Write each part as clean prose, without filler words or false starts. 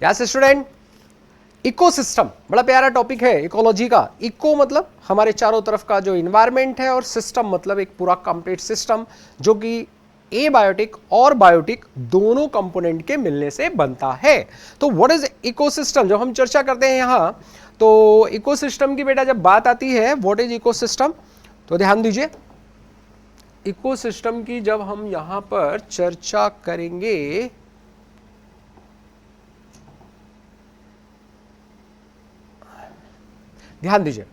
Yes student, ecosystem बड़ा प्यारा topic है इकोलॉजी का। इको मतलब हमारे चारों तरफ का जो इन्वायरमेंट है, और सिस्टम मतलब एक पूरा कंप्लीट सिस्टम जो कि एबायोटिक और बायोटिक दोनों कंपोनेंट के मिलने से बनता है। तो व्हाट इज इकोसिस्टम, जब हम चर्चा करते हैं यहां, तो इकोसिस्टम की बेटा जब बात आती है व्हाट इज इकोसिस्टम, तो ध्यान दीजिए इकोसिस्टम की जब हम यहां पर चर्चा करेंगे, ध्यान दीजिए,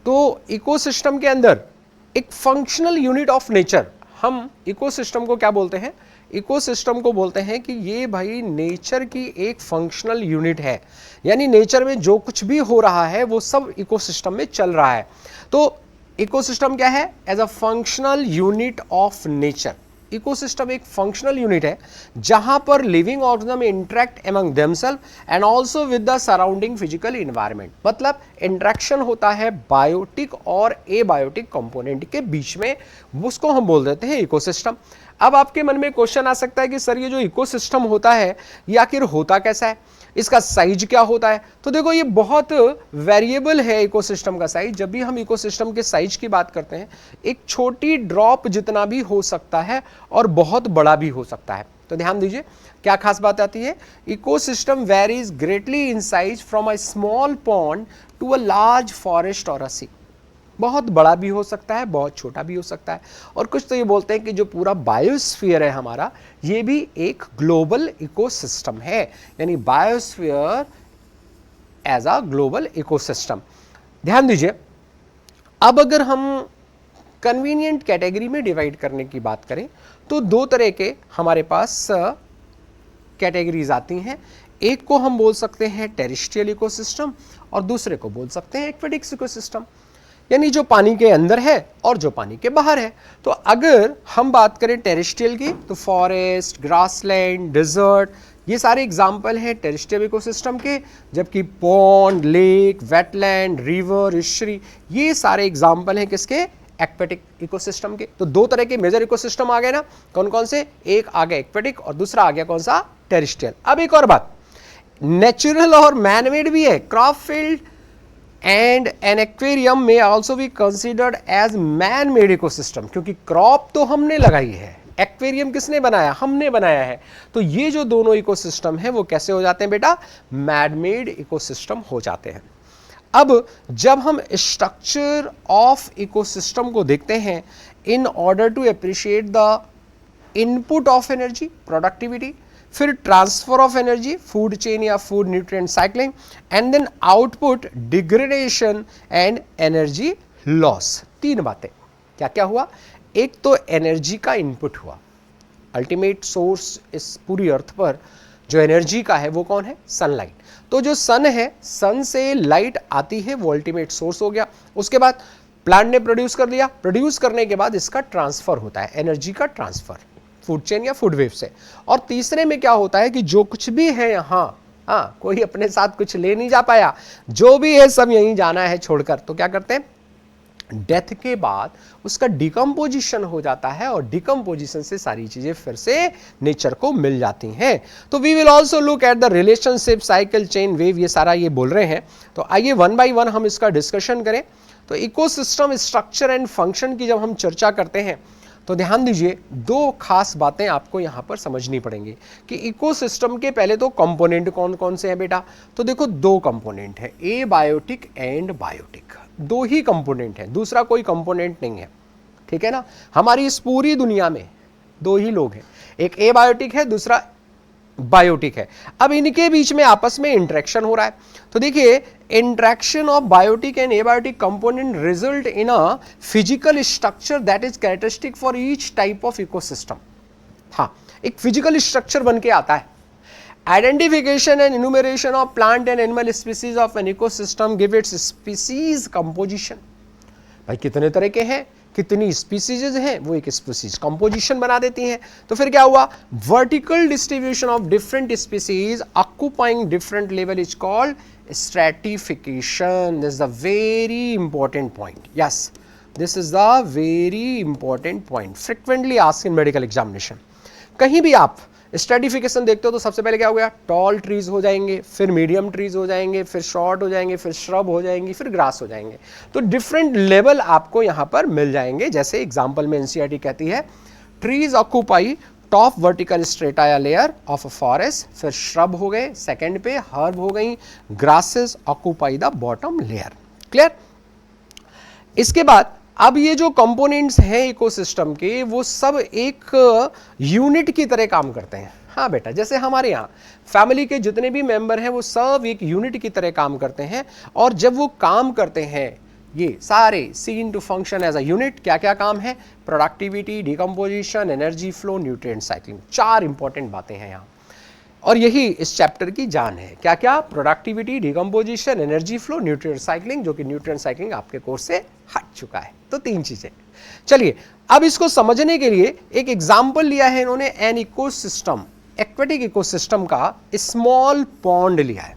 तो इकोसिस्टम के अंदर एक फंक्शनल यूनिट ऑफ नेचर, हम इकोसिस्टम को क्या बोलते हैं, इकोसिस्टम को बोलते हैं कि ये भाई नेचर की एक फंक्शनल यूनिट है, यानी नेचर में जो कुछ भी हो रहा है वो सब इकोसिस्टम में चल रहा है। तो इकोसिस्टम क्या है, as a functional unit of nature. Ecosystem एक फंक्शनल यूनिट है जहां पर living organism interact among themselves and also with the surrounding physical environment, मतलब इंटरेक्शन होता है बायोटिक और एबायोटिक कंपोनेंट के बीच में, उसको हम बोल देते हैं इकोसिस्टम। अब आपके मन में क्वेश्चन आ सकता है कि सर ये जो इकोसिस्टम होता है ये आखिर होता कैसा है, इसका साइज क्या होता है। तो देखो ये बहुत वेरिएबल है इकोसिस्टम का साइज। जब भी हम इकोसिस्टम के साइज की बात करते हैं, एक छोटी ड्रॉप जितना भी हो सकता है और बहुत बड़ा भी हो सकता है। तो ध्यान दीजिए क्या खास बात आती है, ecosystem varies greatly in size from a small pond to a large forest और अ सी। बहुत बड़ा भी हो सकता है, बहुत छोटा भी हो सकता है। और कुछ तो ये बोलते हैं कि जो पूरा बायोस्फीयर है हमारा, ये भी एक ग्लोबल इकोसिस्टम है, यानी biosphere as a global ecosystem. ध्यान दीजिए, अब अगर हम कन्वीनियंट कैटेगरी में डिवाइड करने की बात करें तो दो तरह के हमारे पास कैटेगरीज आती हैं। एक को हम बोल सकते हैं टेरेस्ट्रियल इकोसिस्टम और दूसरे को बोल सकते हैं एक्वेटिक इकोसिस्टम, यानी जो पानी के अंदर है और जो पानी के बाहर है। तो अगर हम बात करें टेरेस्ट्रियल की, तो फॉरेस्ट, ग्रासलैंड, डिजर्ट, ये सारे एग्जाम्पल हैं टेरेस्ट्रियल इकोसिस्टम के, जबकि पॉन्ड, लेक, वेटलैंड, रिवर, इस्ट्री, ये सारे एग्जाम्पल हैं किसके, एक्वेटिक इकोसिस्टम के। तो दो तरह के मेजर इकोसिस्टम आ गए ना, कौन कौन से, एक आ गया एक्वेटिक और दूसरा आ गया कौन सा, टेरेस्ट्रियल। अब एक और बात, नेचुरल और मैनमेड भी है। Crop field and an aquarium में also be considered as man made ecosystem, क्योंकि क्रॉप तो हमने लगाई है, एक्वेरियम किसने बनाया, हमने बनाया है। तो ये जो दोनों इकोसिस्टम है वो कैसे हो जाते हैं बेटा, मैन मेड इकोसिस्टम हो जाते हैं। अब जब हम स्ट्रक्चर ऑफ इकोसिस्टम को देखते हैं, in order to appreciate the input of energy, productivity, फिर transfer of energy, food chain या food nutrient cycling, and then output, degradation and energy loss. तीन बातें, क्या क्या हुआ, एक तो एनर्जी का इनपुट हुआ, अल्टीमेट सोर्स इस पूरी अर्थ पर जो एनर्जी का है वो कौन है, सनलाइट। तो जो सन है, सन से लाइट आती है, वो अल्टीमेट सोर्स हो गया। उसके बाद प्लांट ने प्रोड्यूस कर लिया, प्रोड्यूस करने के बाद इसका ट्रांसफर होता है, एनर्जी का ट्रांसफर फूड चेन या फूड वेव से। और तीसरे में क्या होता है कि जो कुछ भी है यहाँ, कोई अपने साथ कुछ ले नहीं जा पाया, जो भी है सब यहीं जाना है छोड़कर, तो क्या करते हैं, डेथ के बाद उसका डिकम्पोजिशन हो जाता है और डिकम्पोजिशन से सारी चीजें फिर से नेचर को मिल जाती हैं। तो we will also look at the relationship, cycle, chain, web, ये सारा ये बोल रहे हैं। तो आइए वन बाय वन हम इसका डिस्कशन करें। तो इकोसिस्टम स्ट्रक्चर एंड फंक्शन की जब हम चर्चा करते हैं तो ध्यान दीजिए दो खास बातें आपको यहां पर समझनी पड़ेंगी कि इकोसिस्टम के पहले तो कंपोनेंट कौन कौन से हैं बेटा। तो देखो दो कंपोनेंट है, एबायोटिक एंड बायोटिक, दो ही कंपोनेंट है, दूसरा कोई कंपोनेंट नहीं है, ठीक है ना। हमारी इस पूरी दुनिया में दो ही लोग हैं, एक एबायोटिक है, दूसरा बायोटिक है। अब इनके बीच में आपस में इंटरेक्शन हो रहा है। तो देखिए interaction of biotic and abiotic component result in a physical structure that is characteristic for each type of ecosystem. हाँ, एक फिजिकल स्ट्रक्चर बन के आता है। Identification and enumeration of plant and animal species of an ecosystem give its species composition. भाई कितने तरह के हैं, कितनी स्पीसीज हैं, वो एक स्पीसीज कंपोजिशन बना देती हैं। तो फिर क्या हुआ, vertical distribution of different species occupying different level is called stratification. This is a very important point. Yes, this is the very important point, frequently asked in medical examination. कहीं भी आप स्ट्रेटिफिकेशन देखते हो तो सबसे पहले क्या हो गया, टॉल ट्रीज हो जाएंगे, फिर मीडियम ट्रीज हो जाएंगे, फिर शॉर्ट हो जाएंगे, फिर श्रब हो जाएंगी, फिर ग्रास हो जाएंगे। तो डिफरेंट लेवल आपको यहां पर मिल जाएंगे। जैसे एग्जांपल में एनसीईआरटी कहती है trees occupy top vertical strata या लेयर ऑफ अ फॉरेस्ट, फिर श्रब हो गए, सेकंड पे हर्ब हो गई, grasses occupy the bottom layer. Clear? इसके बाद अब ये जो कंपोनेंट्स हैं इकोसिस्टम के, वो सब एक यूनिट की तरह काम करते हैं। हाँ बेटा, जैसे हमारे यहाँ फैमिली के जितने भी मेंबर हैं वो सब एक यूनिट की तरह काम करते हैं, और जब वो काम करते हैं ये सारे seen to function as a unit, क्या क्या काम है, productivity, decomposition, energy flow, nutrient cycling. 4 important बातें हैं यहाँ, और यही इस चैप्टर की जान है। क्या क्या? Productivity, decomposition, energy flow, nutrient cycling, जो कि न्यूट्रिएंट साइक्लिंग आपके कोर्स से हट चुका है। तो 3 चीजें। चलिए अब इसको समझने के लिए एक एग्जाम्पल लिया है इन्होंने, एन इकोसिस्टम, एक्वेटिक इकोसिस्टम का स्मॉल पॉन्ड लिया है।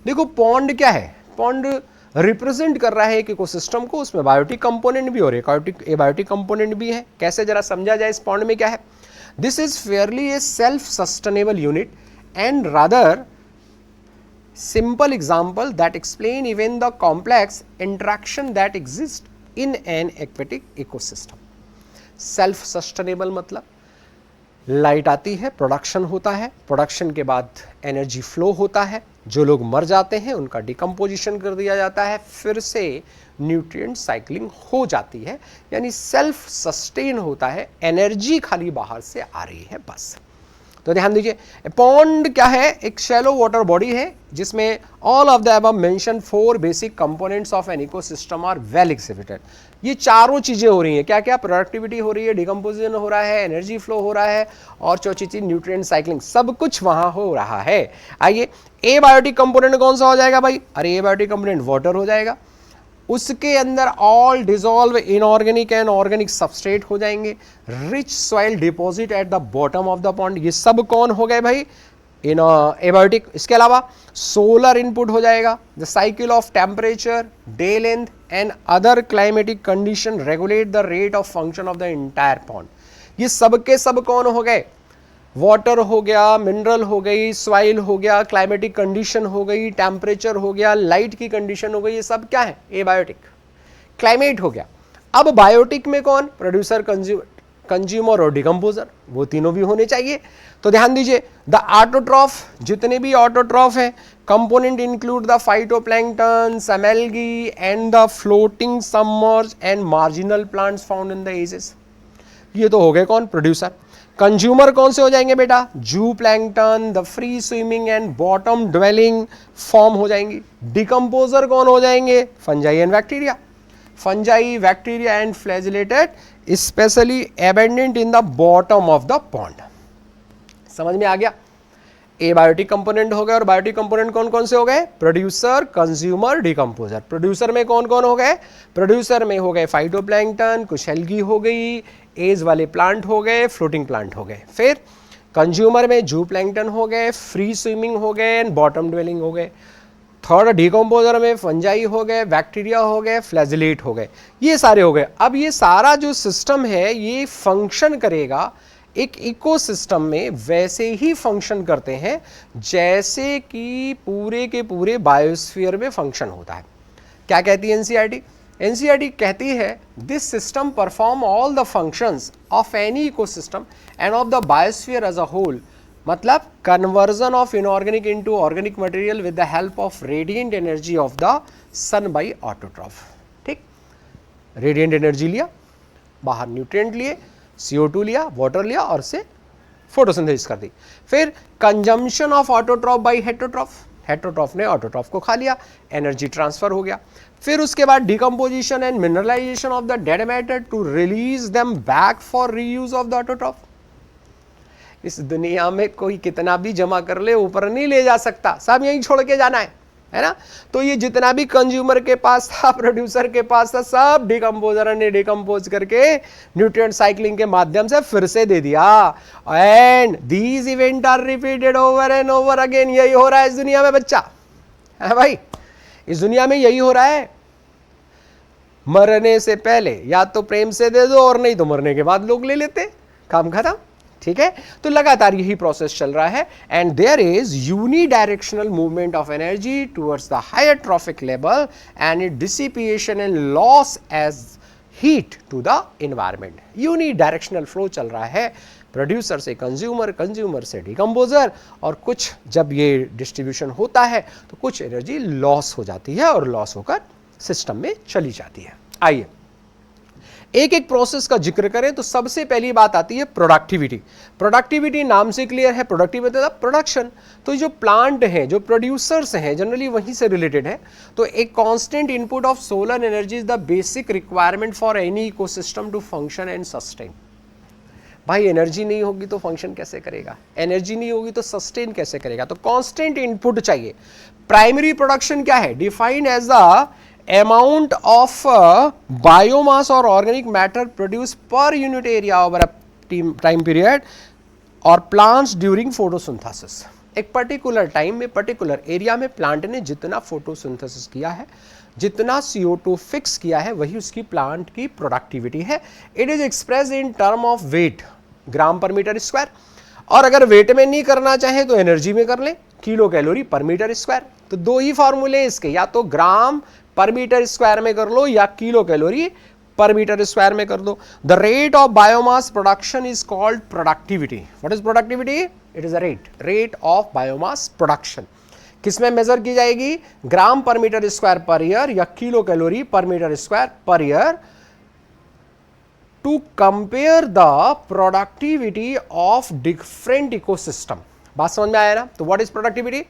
देखो पॉन्ड क्या है, पॉन्ड रिप्रेजेंट कर रहा है एक इकोसिस्टम को, उसमें बायोटिक कंपोनेंट भी और एबायोटिक कंपोनेंट भी है। कैसे, जरा समझा जाए इस पॉन्ड में क्या है। This is fairly A self sustainable unit and rather simple example that explain even the complex interaction that exist in an aquatic ecosystem. Self sustainable मतलब लाइट आती है, प्रोडक्शन होता है, प्रोडक्शन के बाद एनर्जी फ्लो होता है, जो लोग मर जाते हैं उनका डिकम्पोजिशन कर दिया जाता है, फिर से न्यूट्रिएंट साइक्लिंग हो जाती है, यानी सेल्फ सस्टेन होता है, एनर्जी खाली बाहर से आ रही है बस। तो ध्यान दीजिए, पॉन्ड क्या है, एक शैलो वाटर बॉडी है जिसमें all of the above mention 4 basic components of an ecosystem are well exhibited. ये चारों चीजें हो रही हैं, क्या क्या, प्रोडक्टिविटी हो रही है, डिकम्पोजिशन हो रहा है, एनर्जी फ्लो हो रहा है, और चौथी चीज न्यूट्रिएंट साइक्लिंग, सब कुछ वहां हो रहा है। आइए, एबायोटिक कंपोनेंट कौन सा हो जाएगा भाई, अरे एबायोटिक कंपोनेंट वाटर हो जाएगा, उसके अंदर all dissolve inorganic and organic substrate हो जाएंगे, rich soil deposit at the bottom of the pond, ये सब कौन हो गए भाई, इन एबायोटिक। इसके अलावा सोलर इनपुट हो जाएगा, the cycle of temperature, day length and other climatic condition regulate the rate of function of the entire pond. ये सब के सब कौन हो गए, वाटर हो गया, मिनरल हो गई, सॉइल हो गया, क्लाइमेटिक कंडीशन हो गई, टेम्परेचर हो गया, लाइट की कंडीशन हो गई, ये सब क्या है, एबायोटिक। क्लाइमेट हो गया। अब बायोटिक में कौन, प्रोड्यूसर, कंज्यूमर और डिकम्पोजर, वो तीनों भी होने चाहिए। तो ध्यान दीजिए, द ऑटोट्रॉफ, जितने भी ऑटोट्रॉफ है, component include the phytoplankton, algae and the floating submerge and marginal plants found in the edges. ये तो हो गए कौन, प्रोड्यूसर। कंज्यूमर कौन से हो जाएंगे बेटा, जू plankton, the free swimming and bottom dwelling form हो जाएंगी। डिकम्पोजर कौन हो जाएंगे, fungi and bacteria, fungi, bacteria and flagellated specially abandoned in the bottom of the pond. समझ में आ गया, एबायोटिक कंपोनेंट हो गए, और बायोटिक कंपोनेंट कौन कौन से हो गए, प्रोड्यूसर, कंज्यूमर, डिकम्पोजर। प्रोड्यूसर में कौन कौन हो गए, प्रोड्यूसर में हो गए फाइटोप्लैंक्टन, कुछ एल्गी हो गई, एज वाले प्लांट हो गए, फ्लोटिंग प्लांट हो गए। फिर कंज्यूमर में जू प्लैंक्टन हो गए, फ्री स्विमिंग हो गए एंड बॉटम ड्वेलिंग हो गए। थर्ड डिकम्पोजर में फंजाई हो गए, बैक्टीरिया हो गए, फ्लैजिलेट हो गए, ये सारे हो गए। अब ये सारा जो सिस्टम है ये फंक्शन करेगा एक इकोसिस्टम में, वैसे ही फंक्शन करते हैं जैसे कि पूरे के पूरे बायोस्फीयर में फंक्शन होता है। क्या कहती है एनसीईआरटी, एनसीईआरटी कहती है this system perform all the functions of any ecosystem and of the biosphere as a whole, मतलब conversion of inorganic into organic material with the help of radiant energy of the sun by autotroph. ठीक, radiant energy लिया, बाहर nutrient लिए, CO2 लिया, water लिया, और से photosynthesis कर दी। फिर consumption of autotroph by heterotroph, heterotroph ने ऑटोट्रॉफ को खा लिया, एनर्जी ट्रांसफर हो गया। फिर उसके बाद decomposition and mineralisation of the dead matter to release them back for reuse of the autotroph. इस दुनिया में कोई कितना भी जमा कर ले ऊपर नहीं ले जा सकता, सब यहीं छोड़ के जाना है ना। तो ये जितना भी कंज्यूमर के पास था, प्रोड्यूसर के पास था, सब डिकम्पोजर ने डिकम्पोज करके न्यूट्रिएंट साइक्लिंग के माध्यम से फिर से दे दिया। And these event are repeated over and over again. यही हो रहा है इस दुनिया में बच्चा, है भाई, इस दुनिया में यही हो रहा है। मरने से पहले या तो प्रेम से दे दो, और नहीं तो मरने के बाद लोग ले लेते, काम खत्म। ठीक है, तो लगातार यही प्रोसेस चल रहा है and there is unidirectional movement of energy towards the higher trophic level and it dissipation and loss as heat to the environment. Unidirectional flow चल रहा है, प्रोड्यूसर से कंज्यूमर, कंज्यूमर से डिकम्पोजर, और कुछ जब ये डिस्ट्रीब्यूशन होता है तो कुछ एनर्जी लॉस हो जाती है और लॉस होकर सिस्टम में चली जाती है। आइए एक एक प्रोसेस का जिक्र करें तो सबसे पहली बात आती है प्रोडक्टिविटी। प्रोडक्टिविटी नाम से क्लियर है, प्रोडक्टिविटी मतलब प्रोडक्शन। तो जो प्लांट हैं, जो प्रोड्यूसर्स हैं, जनरली वहीं से रिलेटेड है। तो एक constant input of solar energy is the basic requirement for any ecosystem to function and sustain. भाई एनर्जी नहीं होगी तो फंक्शन कैसे करेगा, एनर्जी नहीं होगी तो सस्टेन कैसे करेगा, तो कांस्टेंट इनपुट चाहिए। प्राइमरी प्रोडक्शन क्या है, defined as the amount of biomass or organic matter produced per unit area over a time period or plants during photosynthesis। एक पर्टिकुलर टाइम में, पर्टिकुलर एरिया में प्लांट ने जितना फोटोसिंथेसिस किया है, जितना CO2 फिक्स किया है, वही उसकी प्लांट की प्रोडक्टिविटी है। It is express in term of weight, gram per metre square, और अगर वेट में नहीं करना चाहे तो एनर्जी में कर ले, kilo calorie per metre square. तो दो ही फॉर्मूले इसके, या तो ग्राम पर मीटर स्क्वायर में कर लो या kilo calorie per metre square में कर दो। The rate of biomass production is called productivity. What is productivity? It is a rate of biomass production. किसमें मेजर की जाएगी? Gram per metre square per year या kilo calorie per metre square per year, to compare the productivity of different ecosystem. बात समझ में आया ना? तो what is productivity?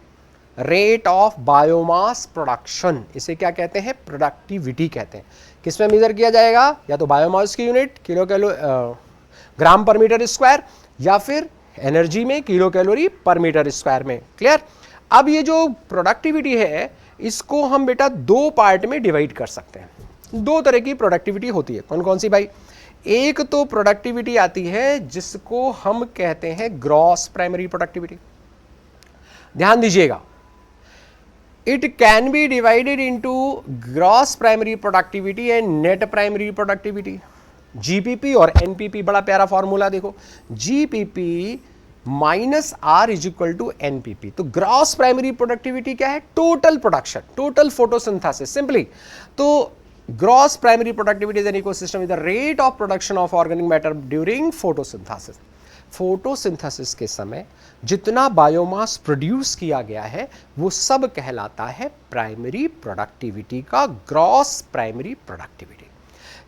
Rate of biomass production, इसे क्या कहते हैं? प्रोडक्टिविटी कहते हैं। किसमें मेजर किया जाएगा? या तो बायोमास की unit kilo gram per metre square, या फिर एनर्जी में kilo calorie per metre square में। क्लियर? अब ये जो प्रोडक्टिविटी है इसको हम बेटा दो पार्ट में डिवाइड कर सकते हैं। दो तरह की प्रोडक्टिविटी होती है। कौन कौन सी भाई? एक तो प्रोडक्टिविटी आती है जिसको हम कहते हैं ग्रॉस प्राइमरी प्रोडक्टिविटी। ध्यान दीजिएगा, it can be divided into gross primary productivity and net primary productivity। GPP और NPP, बड़ा प्यारा फॉर्मूला देखो, GPP minus R is equal to NPP। तो ग्रॉस प्राइमरी प्रोडक्टिविटी क्या है? Total production, total photosynthesis. Simply तो gross primary productivity is an ecosystem is the rate of production of organic matter during photosynthesis. Photosynthesis के समय जितना biomass produce किया गया है वो सब कहलाता है प्राइमरी प्रोडक्टिविटी का ग्रॉस प्राइमरी प्रोडक्टिविटी।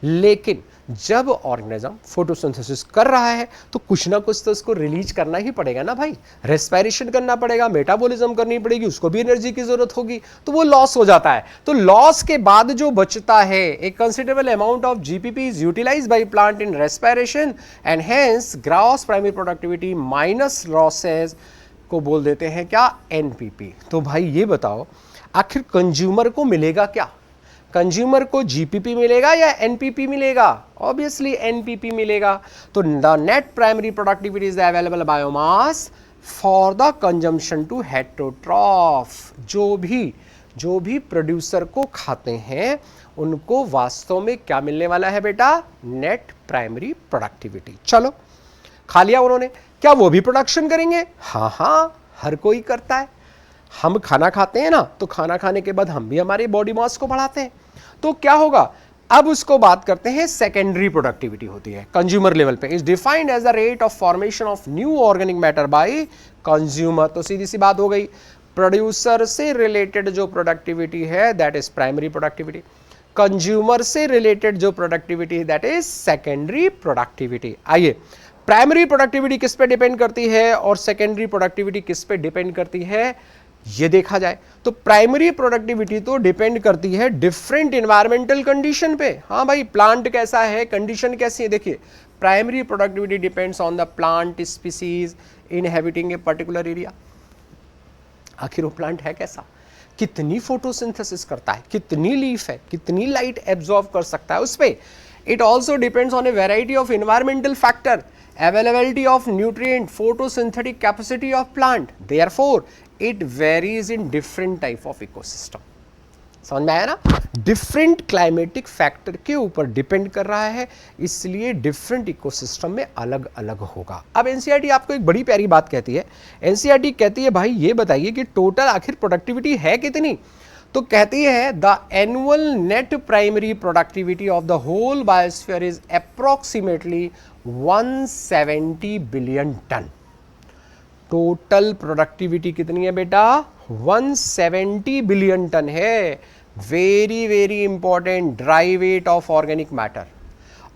लेकिन जब ऑर्गेनिज्म फोटोसिंथेसिस कर रहा है तो कुछ ना कुछ तो उसको रिलीज करना ही पड़ेगा ना भाई। रेस्पिरेशन करना पड़ेगा, मेटाबॉलिज्म करनी पड़ेगी, उसको भी एनर्जी की जरूरत होगी, तो वो लॉस हो जाता है। तो लॉस के बाद जो बचता है, एक considerable amount of GPP is utilised by plant in respiration and hence gross primary productivity minus losses को बोल देते हैं क्या? एनपीपी। तो भाई ये बताओ आखिर कंज्यूमर को मिलेगा क्या? कंज्यूमर को जीपीपी मिलेगा या एनपीपी मिलेगा? ऑब्वियसली एनपीपी मिलेगा। तो the net primary productivity is the available biomass for the consumption to heterotroph. जो भी प्रोड्यूसर को खाते हैं उनको वास्तव में क्या मिलने वाला है बेटा? Net primary productivity. चलो खा लिया उन्होंने, क्या वो भी प्रोडक्शन करेंगे? हाँ, हर कोई करता है। हम खाना खाते हैं ना, तो खाना खाने के बाद हम भी हमारे बॉडी मास को बढ़ाते हैं। तो क्या होगा? अब उसको बात करते हैं सेकेंडरी प्रोडक्टिविटी होती है कंज्यूमर लेवल पे। Is defined as the rate of formation of new organic matter by consumer. तो सीधी सी बात हो गई, प्रोड्यूसर से रिलेटेड जो प्रोडक्टिविटी है that is primary productivity, consumer से रिलेटेड जो प्रोडक्टिविटी है दैट इज सेकेंडरी प्रोडक्टिविटी। आइए, प्राइमरी प्रोडक्टिविटी किस पे डिपेंड करती है और सेकेंडरी प्रोडक्टिविटी किस पे डिपेंड करती है ये देखा जाए तो प्राइमरी प्रोडक्टिविटी तो डिपेंड करती है डिफरेंट एनवायरमेंटल कंडीशन पे। हाँ भाई, प्लांट कैसा है, कंडीशन कैसी है। देखिए, primary productivity depends on the plant species inhabiting a particular area. आखिर वो प्लांट है कैसा, कितनी फोटोसिंथेसिस करता है, कितनी लीफ है, कितनी लाइट एब्जॉर्ब कर सकता है उस पे। It also depends on a variety of environmental factor, availability of nutrient, photosynthetic capacity of plant. Therefore, it varies in different type of ecosystem. समझ में आया ना? डिफरेंट क्लाइमेटिक फैक्टर के ऊपर डिपेंड कर रहा है, इसलिए डिफरेंट इकोसिस्टम में अलग अलग होगा। अब एनसीईआरटी आपको एक बड़ी प्यारी बात कहती है। एनसीईआरटी कहती है भाई ये बताइए कि टोटल आखिर प्रोडक्टिविटी है कितनी? तो कहती है the annual net primary productivity of the whole biosphere is approximately 170 billion ton. Total productivity कितनी है बेटा? 170 बिलियन टन है। Very very important, dry weight of organic matter.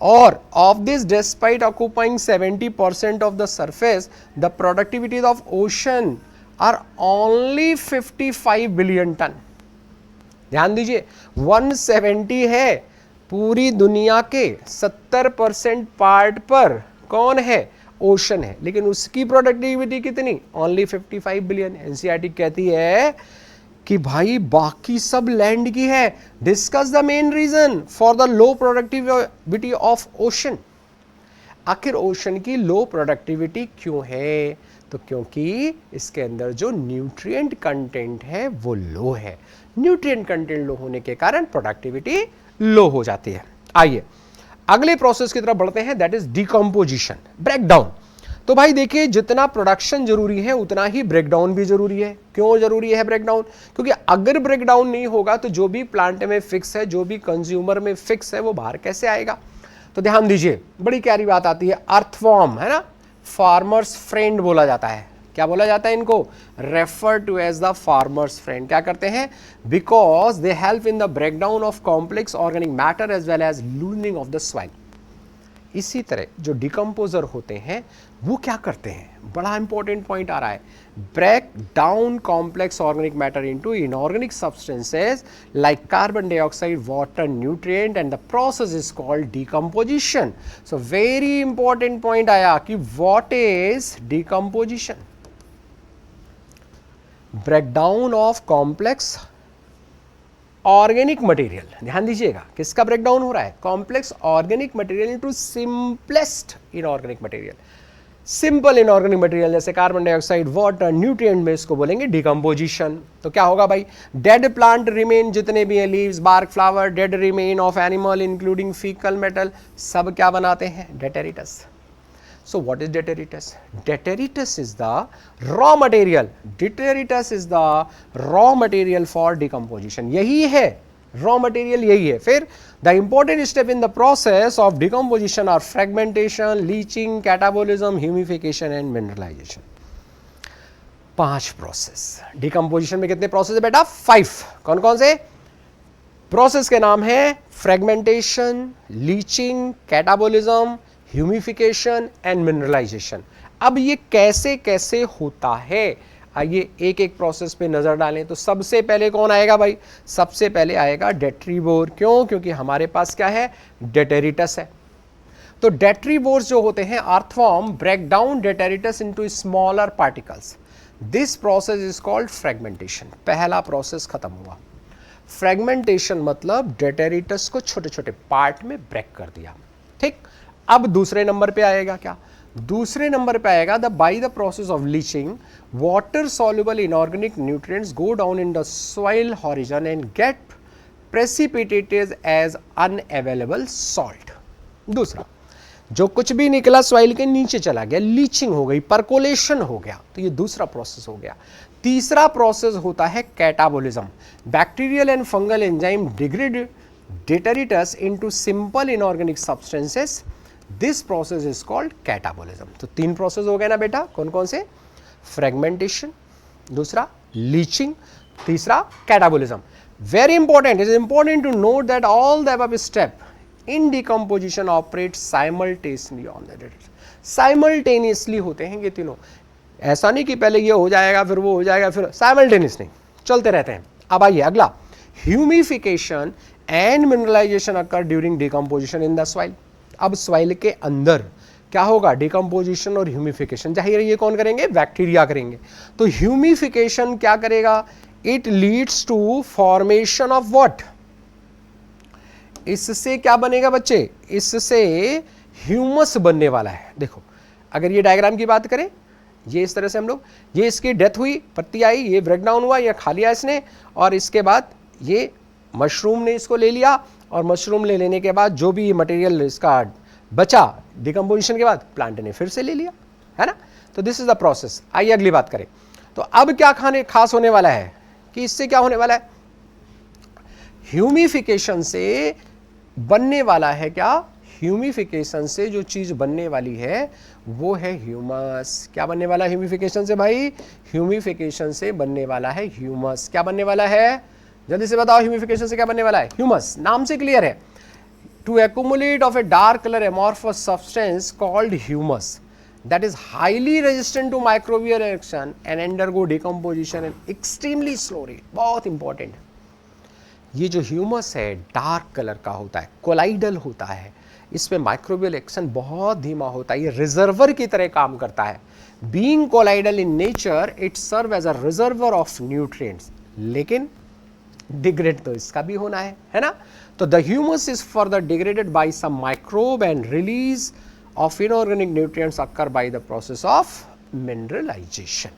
और of this, despite occupying 70% of the surface, the productivities of ocean are only 55 billion ton. ध्यान दीजिए, 170 है, पूरी दुनिया के 70% पार्ट पर कौन है? ओशन है, लेकिन उसकी प्रोडक्टिविटी कितनी? Only 55 billion. एनसीईआरटी कहती है कि भाई बाकी सब लैंड की है। Discuss the main reason for the low productivity of ocean. आखिर ओशन की लो प्रोडक्टिविटी क्यों है? तो क्योंकि इसके अंदर जो न्यूट्रिएंट कंटेंट है वो लो है। न्यूट्रिएंट कंटेंट लो होने के कारण प्रोडक्टिविटी लो हो जाती है। आइए अगले प्रोसेस की तरफ बढ़ते हैं, दैट इज डिकम्पोजिशन, ब्रेकडाउन। तो भाई देखिए, जितना प्रोडक्शन जरूरी है उतना ही ब्रेकडाउन भी जरूरी है। क्यों जरूरी है ब्रेकडाउन? क्योंकि अगर ब्रेकडाउन नहीं होगा तो जो भी प्लांट में फिक्स है, जो भी कंज्यूमर में फिक्स है, वो बाहर कैसे आएगा? तो ध्यान दीजिए, बड़ी प्यारी बात आती है, अर्थवॉर्म है ना, फार्मर्स फ्रेंड बोला जाता है। क्या बोला जाता है इनको? Refer to as the farmer's friend. क्या करते हैं? Because they help in the breakdown of complex organic matter as well as loosening of the soil. इसी तरह जो डिकम्पोजर होते हैं वो क्या करते हैं? बड़ा इंपॉर्टेंट पॉइंट आ रहा है, break down complex organic matter into inorganic substances like carbon dioxide, water, nutrient, and the process is called decomposition. So very important point आया कि what is decomposition? Breakdown of complex organic material. ध्यान दीजिएगा, किसका breakdown हो रहा है? Complex organic material into simplest inorganic material. Simple inorganic material जैसे carbon dioxide, water, nutrient में इसको बोलेंगे डिकम्पोजिशन। तो क्या होगा भाई? डेड प्लांट रिमेन जितने भी हैं, leaves, bark, flower, dead remain of animal including faecal matter, सब क्या बनाते हैं? डेटेरिटस। So what is detritus? Detritus is the raw material. Detritus is the raw material for decomposition. यही है raw material, यही है। फिर the important step in the process of decomposition are fragmentation, leaching, catabolism, humidification and mineralization. 5 process. Decomposition में कितने process है बेटा? 5। कौन कौन से? प्रोसेस के नाम है fragmentation, leaching, catabolism, humification and mineralisation. अब ये कैसे कैसे होता है, आइए एक एक प्रोसेस पे नजर डालें। तो सबसे पहले कौन आएगा भाई? सबसे पहले आएगा डेट्रीवोर। क्यों? क्योंकि हमारे पास क्या है? डेटेरिटस है। तो डेट्रीवोर्स जो होते हैं, earthworm, break down detritus into smaller particles. This process is called fragmentation. पहला प्रोसेस खत्म हुआ। फ्रेगमेंटेशन मतलब डेटेरिटस को छोटे छोटे पार्ट में ब्रेक कर दिया। ठीक, अब दूसरे नंबर पे आएगा क्या? दूसरे नंबर पे आएगा the by the process of leaching water soluble inorganic nutrients go down in the soil horizon and get precipitated as unavailable salt. दूसरा, जो कुछ भी निकला सॉइल के नीचे चला गया, लीचिंग हो गई, परकोलेशन हो गया, तो ये दूसरा प्रोसेस हो गया। तीसरा प्रोसेस होता है catabolism. Bacterial and fungal enzyme degrade detritus into simple inorganic substances. This process is called catabolism. तो 3 प्रोसेस हो गए ना बेटा? कौन कौन से? फ्रेगमेंटेशन, दूसरा लीचिंग, तीसरा catabolism. Very important, it is important to note that all the above step in decomposition operate simultaneously on the data. Simultaneously होते हैं ये तीनों। ऐसा नहीं कि पहले ये हो जाएगा फिर वो हो जाएगा, फिर साइमल्टेनियस नहीं, चलते रहते हैं। अब आइए अगला, humification and mineralisation occur during decomposition in the soil. अब सॉइल के अंदर क्या होगा? डिकम्पोजिशन और ह्यूमिफिकेशन। जाहिर है ये कौन करेंगे? बैक्टीरिया करेंगे। तो ह्यूमिफिकेशन क्या करेगा? It leads to formation of what? इससे क्या बनेगा बच्चे? इससे ह्यूमस बनने वाला है। देखो, अगर ये डायग्राम की बात करें, ये इस तरह से हम लोग, ये इसकी डेथ हुई, पत्ती आई, ये ब्रेकडाउन हुआ, ये खा लिया इसने, और इसके बाद ये मशरूम ने इसको ले लिया और मशरूम ले लेने के बाद जो भी मटेरियल इसका बचा डिकम्पोजिशन के बाद प्लांट ने फिर से ले लिया, है ना। तो दिस इज द प्रोसेस। आइए अगली बात करें। तो अब क्या खाने खास होने वाला है कि इससे क्या होने वाला है, ह्यूमिफिकेशन से बनने वाला है क्या, ह्यूमिफिकेशन से जो चीज बनने वाली है वो है ह्यूमस। क्या बनने वाला है ह्यूमिफिकेशन से भाई, ह्यूमिफिकेशन से बनने वाला है ह्यूमस। क्या बनने वाला है, जल्दी से बताओ, ह्यूमिफिकेशन से क्या बनने वाला है, ह्यूमस। नाम से क्लियर है, to accumulate of a dark colour amorphous substance called humus that is highly resistant to microbial reaction and undergo decomposition at extremely slow rate। बहुत इंपॉर्टेंट है, ये जो ह्यूमस है डार्क कलर का होता है, कोलाइडल होता है, इसमें माइक्रोबियल एक्शन बहुत धीमा होता है, ये रिजर्वर की तरह काम करता है। Being colloidal in nature it serve as a reservoir of nutrients, लेकिन डिग्रेड तो इसका भी होना है ना। तो the humus is further degraded by some microbe and release of inorganic nutrients occur by the process of mineralization।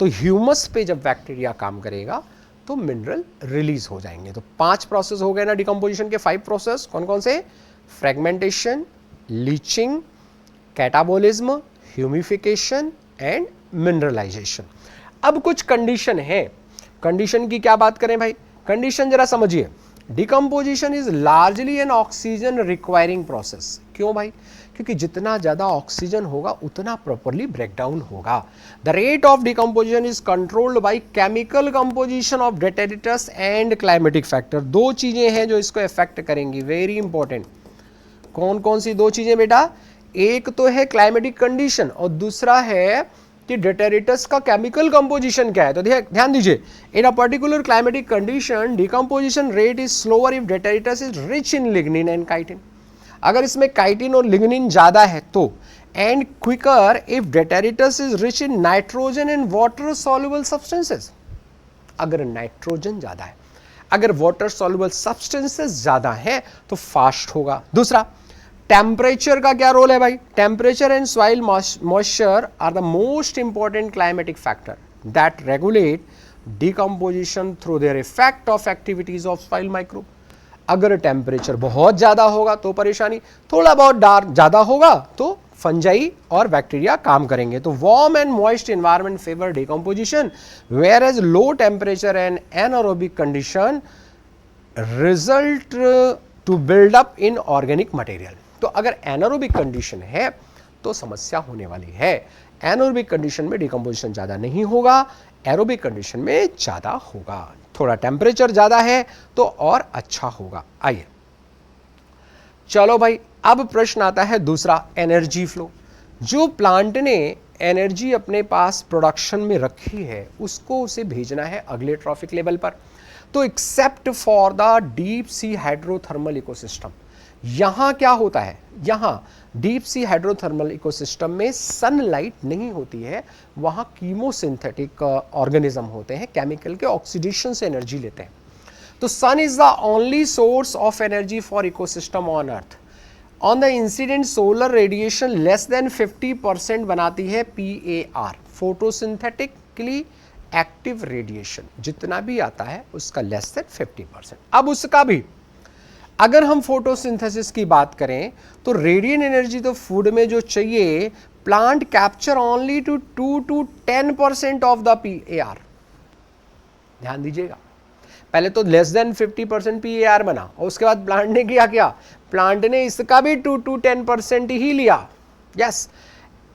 तो humus पे जब बैक्टीरिया काम करेगा तो मिनरल रिलीज हो जाएंगे। तो 5 प्रोसेस हो गए ना डिकम्पोजिशन के, 5 प्रोसेस कौन कौन से, fragmentation, leaching, catabolism, humification and mineralisation. अब कुछ कंडीशन है, कंडीशन की क्या बात करें भाई, कंडीशन जरा समझिए। Decomposition is largely an oxygen requiring process. क्यों भाई, क्योंकि जितना ज्यादा ऑक्सीजन होगा उतना प्रॉपरली ब्रेकडाउन होगा। The rate of decomposition is controlled by chemical composition of detritus and climatic factor. 2 चीजें हैं जो इसको इफेक्ट करेंगी, वेरी इंपॉर्टेंट। कौन कौन सी 2 चीजें बेटा, एक तो है क्लाइमेटिक कंडीशन और दूसरा है कि डेटेरिटस का केमिकल कंपोजिशन क्या है। तो ध्यान दीजिए, in a particular climatic condition decomposition rate is slower if detritus is rich in lignin and chitin. अगर इसमें काइटिन और लिग्निन ज्यादा है तो, and quicker if detritus is rich in nitrogen and water soluble substances. अगर nitrogen ज्यादा है, अगर वाटर सॉल्युबल सब्सटेंसेस ज्यादा है तो फास्ट होगा। दूसरा, टेम्परेचर का क्या रोल है भाई, temperature and soil moisture are the most important climatic factor that regulate decomposition through their effect of activities of soil microbe. अगर टेम्परेचर बहुत ज्यादा होगा तो परेशानी, थोड़ा बहुत डार्क ज्यादा होगा तो फंजाई और बैक्टीरिया काम करेंगे। तो warm and moist environment favour decomposition, whereas low temperature and anaerobic condition result to build up in organic material. तो अगर एनारोबिक कंडीशन है तो समस्या होने वाली है। एनारोबिक कंडीशन में डिकम्पोजिशन ज्यादा नहीं होगा, एरोबिक कंडीशन में ज्यादा होगा। थोड़ा टेम्परेचर ज्यादा है तो और अच्छा होगा। आइए चलो भाई, अब प्रश्न आता है दूसरा, एनर्जी फ्लो। जो प्लांट ने एनर्जी अपने पास प्रोडक्शन में रखी है उसको उसे भेजना है अगले ट्रॉफिक लेवल पर। तो except for the deep sea hydrothermal ecosystem, यहां क्या होता है, यहां डीप सी हाइड्रोथर्मल इकोसिस्टम में सनलाइट नहीं होती है, वहां कीमोसिंथेटिक ऑर्गेनिज्म होते हैं, केमिकल के ऑक्सीडेशन से एनर्जी लेते हैं। तो sun is the only source of energy for ecosystem on earth. On the incident solar radiation less than 50% बनाती है PAR, फोटोसिंथेटिकली एक्टिव रेडिएशन। जितना भी आता है उसका लेस देन 50%। अब उसका भी अगर हम फोटोसिंथेसिस की बात करें तो रेडिएंट एनर्जी तो फूड में जो चाहिए, plant capture only to 2 to 10% of the PAR। ध्यान दीजिएगा, पहले तो लेस देन 50% PAR बना और उसके बाद प्लांट ने किया क्या, प्लांट ने इसका भी 2 to 10% ही लिया। Yes,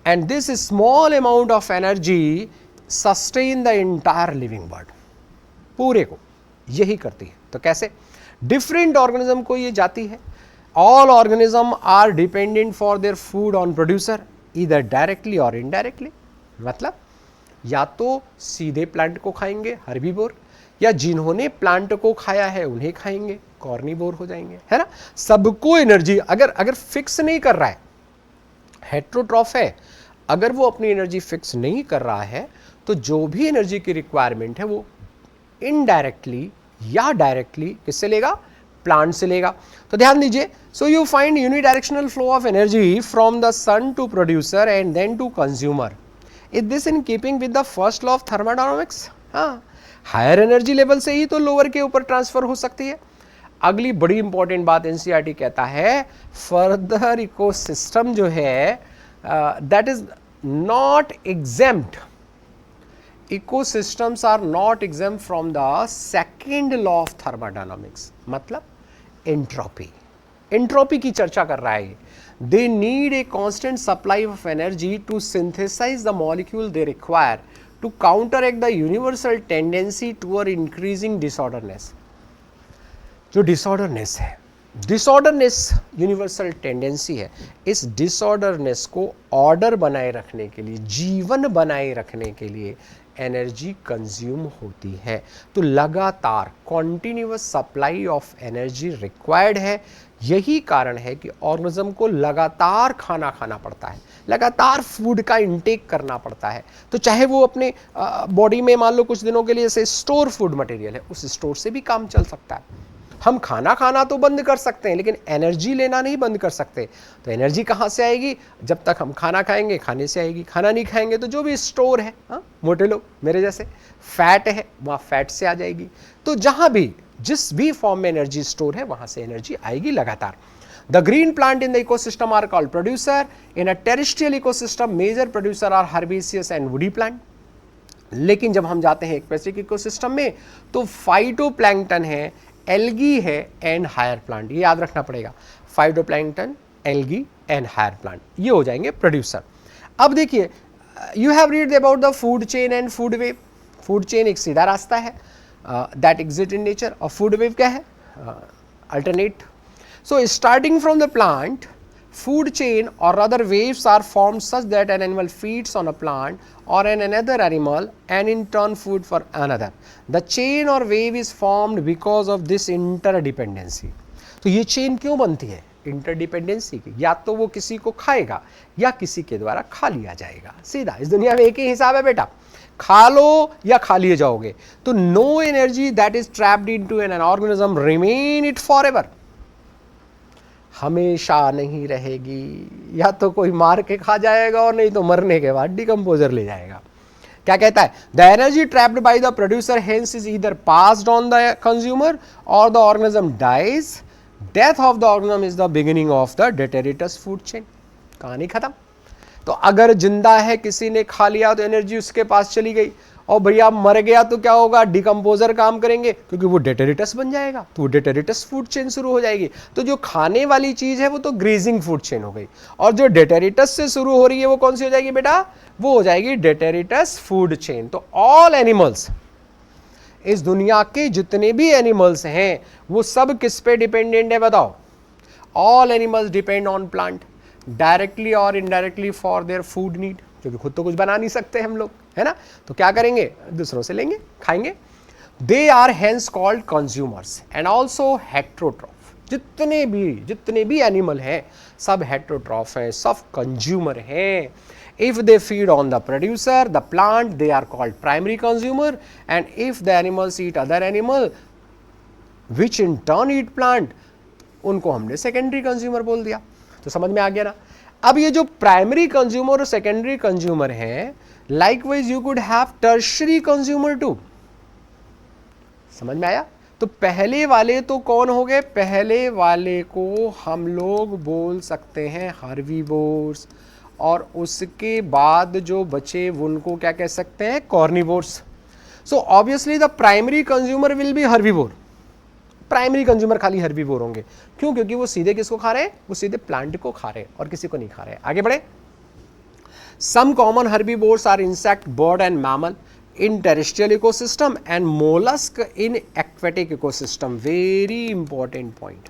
and this small amount of energy sustain the entire living world, पूरे को यही करती है। तो कैसे, डिफरेंट ऑर्गेनिज्म को ये जाती है। All organism are dependent for their food on producer either directly और इनडायरेक्टली। मतलब या तो सीधे प्लांट को खाएंगे हर्बीवोर, या जिन्होंने प्लांट को खाया है उन्हें खाएंगे कॉर्निवोर हो जाएंगे, है ना। सबको एनर्जी अगर फिक्स नहीं कर रहा है, हेट्रोट्रॉफ है, अगर वो अपनी एनर्जी फिक्स नहीं कर रहा है तो जो भी एनर्जी की रिक्वायरमेंट है वो इनडायरेक्टली या डायरेक्टली किससे लेगा, प्लांट से लेगा। तो ध्यान दीजिए, so you find unidirectional flow of energy from the sun to producer and then to consumer. Is this in keeping with the first law of thermodynamics? हाँ, हायर एनर्जी लेवल से ही तो लोअर के ऊपर ट्रांसफर हो सकती है। अगली बड़ी इंपॉर्टेंट बात एनसीईआरटी कहता है, फर्दर इकोसिस्टम जो है that is not exempt, ecosystems are not exempt from the second law of thermodynamics, मतलब एंट्रोपी। एंट्रोपी की चर्चा कर रहा है। They need a constant supply of energy to synthesise the molecule they require to counteract the universal tendency toward increasing disorderness. जो disorderness है, disorderness universal tendency है, इस डिसऑर्डरनेस को ऑर्डर बनाए रखने के लिए, जीवन बनाए रखने के लिए एनर्जी कंज्यूम होती है। तो लगातार continuous supply of energy required है। यही कारण है कि ऑर्गेनिज्म को लगातार खाना खाना पड़ता है, लगातार फूड का इंटेक करना पड़ता है। तो चाहे वो अपने बॉडी में मान लो कुछ दिनों के लिए जैसे स्टोर फूड मटेरियल है, उस स्टोर से भी काम चल सकता है। हम खाना खाना तो बंद कर सकते हैं, लेकिन एनर्जी लेना नहीं बंद कर सकते। तो एनर्जी कहाँ से आएगी? जब तक हम खाना खाएंगे खाने से आएगी, खाना नहीं खाएंगे तो जो भी स्टोर है, मोटे लोग मेरे जैसे, फैट है वहाँ फैट से आ जाएगी। तो जहाँ भी जिस भी फॉर्म में एनर्जी स्टोर है वहाँ से एनर्जी आएगी लगातार। The green plant in the ecosystem are called producer. In a terrestrial ecosystem major producer are herbaceous and woody plant. लेकिन जब हम जाते हैं एक्वेटिक इकोसिस्टम में तो फाइटोप्लैंक्टन है, एल्गी है एंड हायर प्लांट। ये याद रखना पड़ेगा, phytoplankton, algae and higher plant, ये हो जाएंगे प्रोड्यूसर। अब देखिए, you have read about the food chain and food web. Food chain एक सीधा रास्ता है दैट एग्जिस्ट इन नेचर, और फूड वेव क्या है? Alternate. So starting from the plant, food chain or rather waves are formed such that an animal feeds on a plant or an another animal and in turn food for another. The chain or wave is formed because of this interdependency. तो ये chain क्यों बनती है? Interdependency की। या तो वो किसी को खाएगा या किसी के द्वारा खा लिया जाएगा। सीधा इस दुनिया में एक ही हिसाब है बेटा, खा लो या खा लिए जाओगे। तो no energy that is trapped into an organism remain it forever, हमेशा नहीं रहेगी। या तो कोई मार के खा जाएगा और नहीं तो मरने के बाद डिकम्पोजर ले जाएगा। क्या कहता है? The energy trapped by the producer hence is either passed on the consumer और the organism dies. Death of the organism is the beginning of the detritus food chain. कहानी खत्म। तो अगर जिंदा है, किसी ने खा लिया तो एनर्जी उसके पास चली गई, और भैया मर गया तो क्या होगा? डिकम्पोजर काम करेंगे क्योंकि वो डेटेरिटस बन जाएगा, तो वो डेटेरिटस फूड चेन शुरू हो जाएगी। तो जो खाने वाली चीज है वो तो ग्रेजिंग फूड चेन हो गई, और जो डेटेरिटस से शुरू हो रही है वो कौन सी हो जाएगी बेटा? वो हो जाएगी डेटेरिटस फूड चेन। तो ऑल एनिमल्स, इस दुनिया के जितने भी एनिमल्स हैं वो सब किस पे डिपेंडेंट है बताओ? All animals depend on plant directly और indirectly for their food need, क्योंकि खुद तो कुछ बना नहीं सकते हम लोग, है ना? तो क्या करेंगे? दूसरों से लेंगे, खाएंगे। They are hence called consumers and also heterotroph. जितने भी एनिमल हैं सब हेट्रोट्रॉफ हैं, सब कंज्यूमर हैं। If they feed on the producer the plant they are called primary consumer, and if the animals eat other animal which in turn eat plant, उनको हमने secondary consumer बोल दिया। तो समझ में आ गया ना? अब ये जो प्राइमरी कंज्यूमर और सेकेंडरी कंज्यूमर हैं, likewise you could have tertiary consumer too. समझ में आया? तो पहले वाले तो कौन हो गए? पहले वाले को हम लोग बोल सकते हैं हर्बीवोर्स, और उसके बाद जो बचे उनको क्या कह सकते हैं? Carnivores. So obviously the primary consumer will be herbivore. Primary consumer खाली हर्बीवोर होंगे। क्यों? क्योंकि वो सीधे किसको खा रहे हैं? वो सीधे प्लांट को खा रहे हैं और किसी को नहीं खा रहे हैं। आगे बढ़े। Some common herbivores are insect, bird and mammal in terrestrial ecosystem and mollusc in aquatic ecosystem. Very important point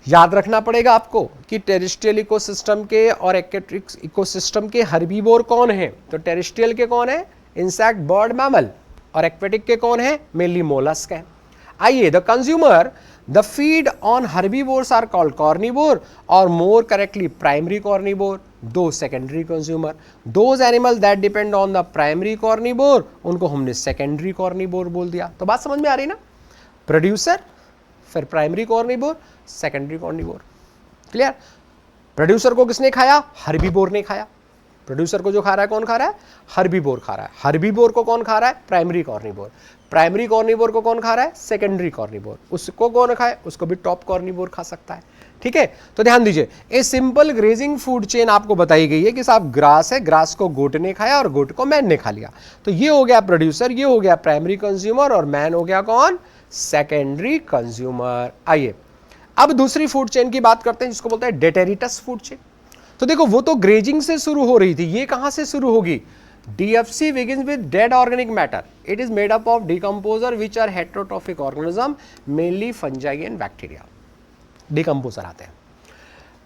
याद रखना पड़ेगा आपको कि टेरेस्ट्रियल इकोसिस्टम के और एक्वेटिक इकोसिस्टम के हर्बीवोर कौन है? तो टेरेस्ट्रियल के कौन है? इंसेक्ट, बर्ड, मैमल, और एक्वेटिक के कौन है? मेनली मोलस्क है। आइए, the consumer the feed on herbivores are called carnivore, और मोर करेक्टली प्राइमरी कार्निवोर। दो secondary consumer, those animal that depend on the primary carnivore, उनको हमने सेकेंडरी कार्निवोर बोल दिया। तो बात समझ में आ रही ना? प्रोड्यूसर, फिर primary carnivore, secondary carnivore. Clear? Producer को किसने खाया? हर्बीवोर ने खाया। प्रोड्यूसर को जो खा रहा है कौन खा रहा है? हर्बीवोर खा रहा है। हर्बीवोर को कौन खा रहा है? Primary carnivore. प्राइमरी कॉर्निवोर को कौन खा रहा है? Secondary carnivore. उसको कौन खाए? उसको भी टॉप कॉर्निवोर खा सकता है। ठीक है, तो ध्यान दीजिए, a simple grazing food chain आपको बताई गई है कि साहब ग्रास है, ग्रास को गोट ने खाया और गोट को मैन ने खा लिया। तो ये हो गया प्रोड्यूसर, ये हो गया प्राइमरी कंज्यूमर और मैन हो गया कौन? Secondary consumer. आइए अब दूसरी फूड चेन की बात करते हैं जिसको बोलते हैं डेटेरिटस फूड चेन। तो देखो वो तो ग्रेजिंग से शुरू हो रही थी, ये कहां से शुरू होगी? DFC begins with dead organic matter. It is made up of decomposer which are heterotrophic organism, mainly fungi and bacteria. Decomposer आते हैं.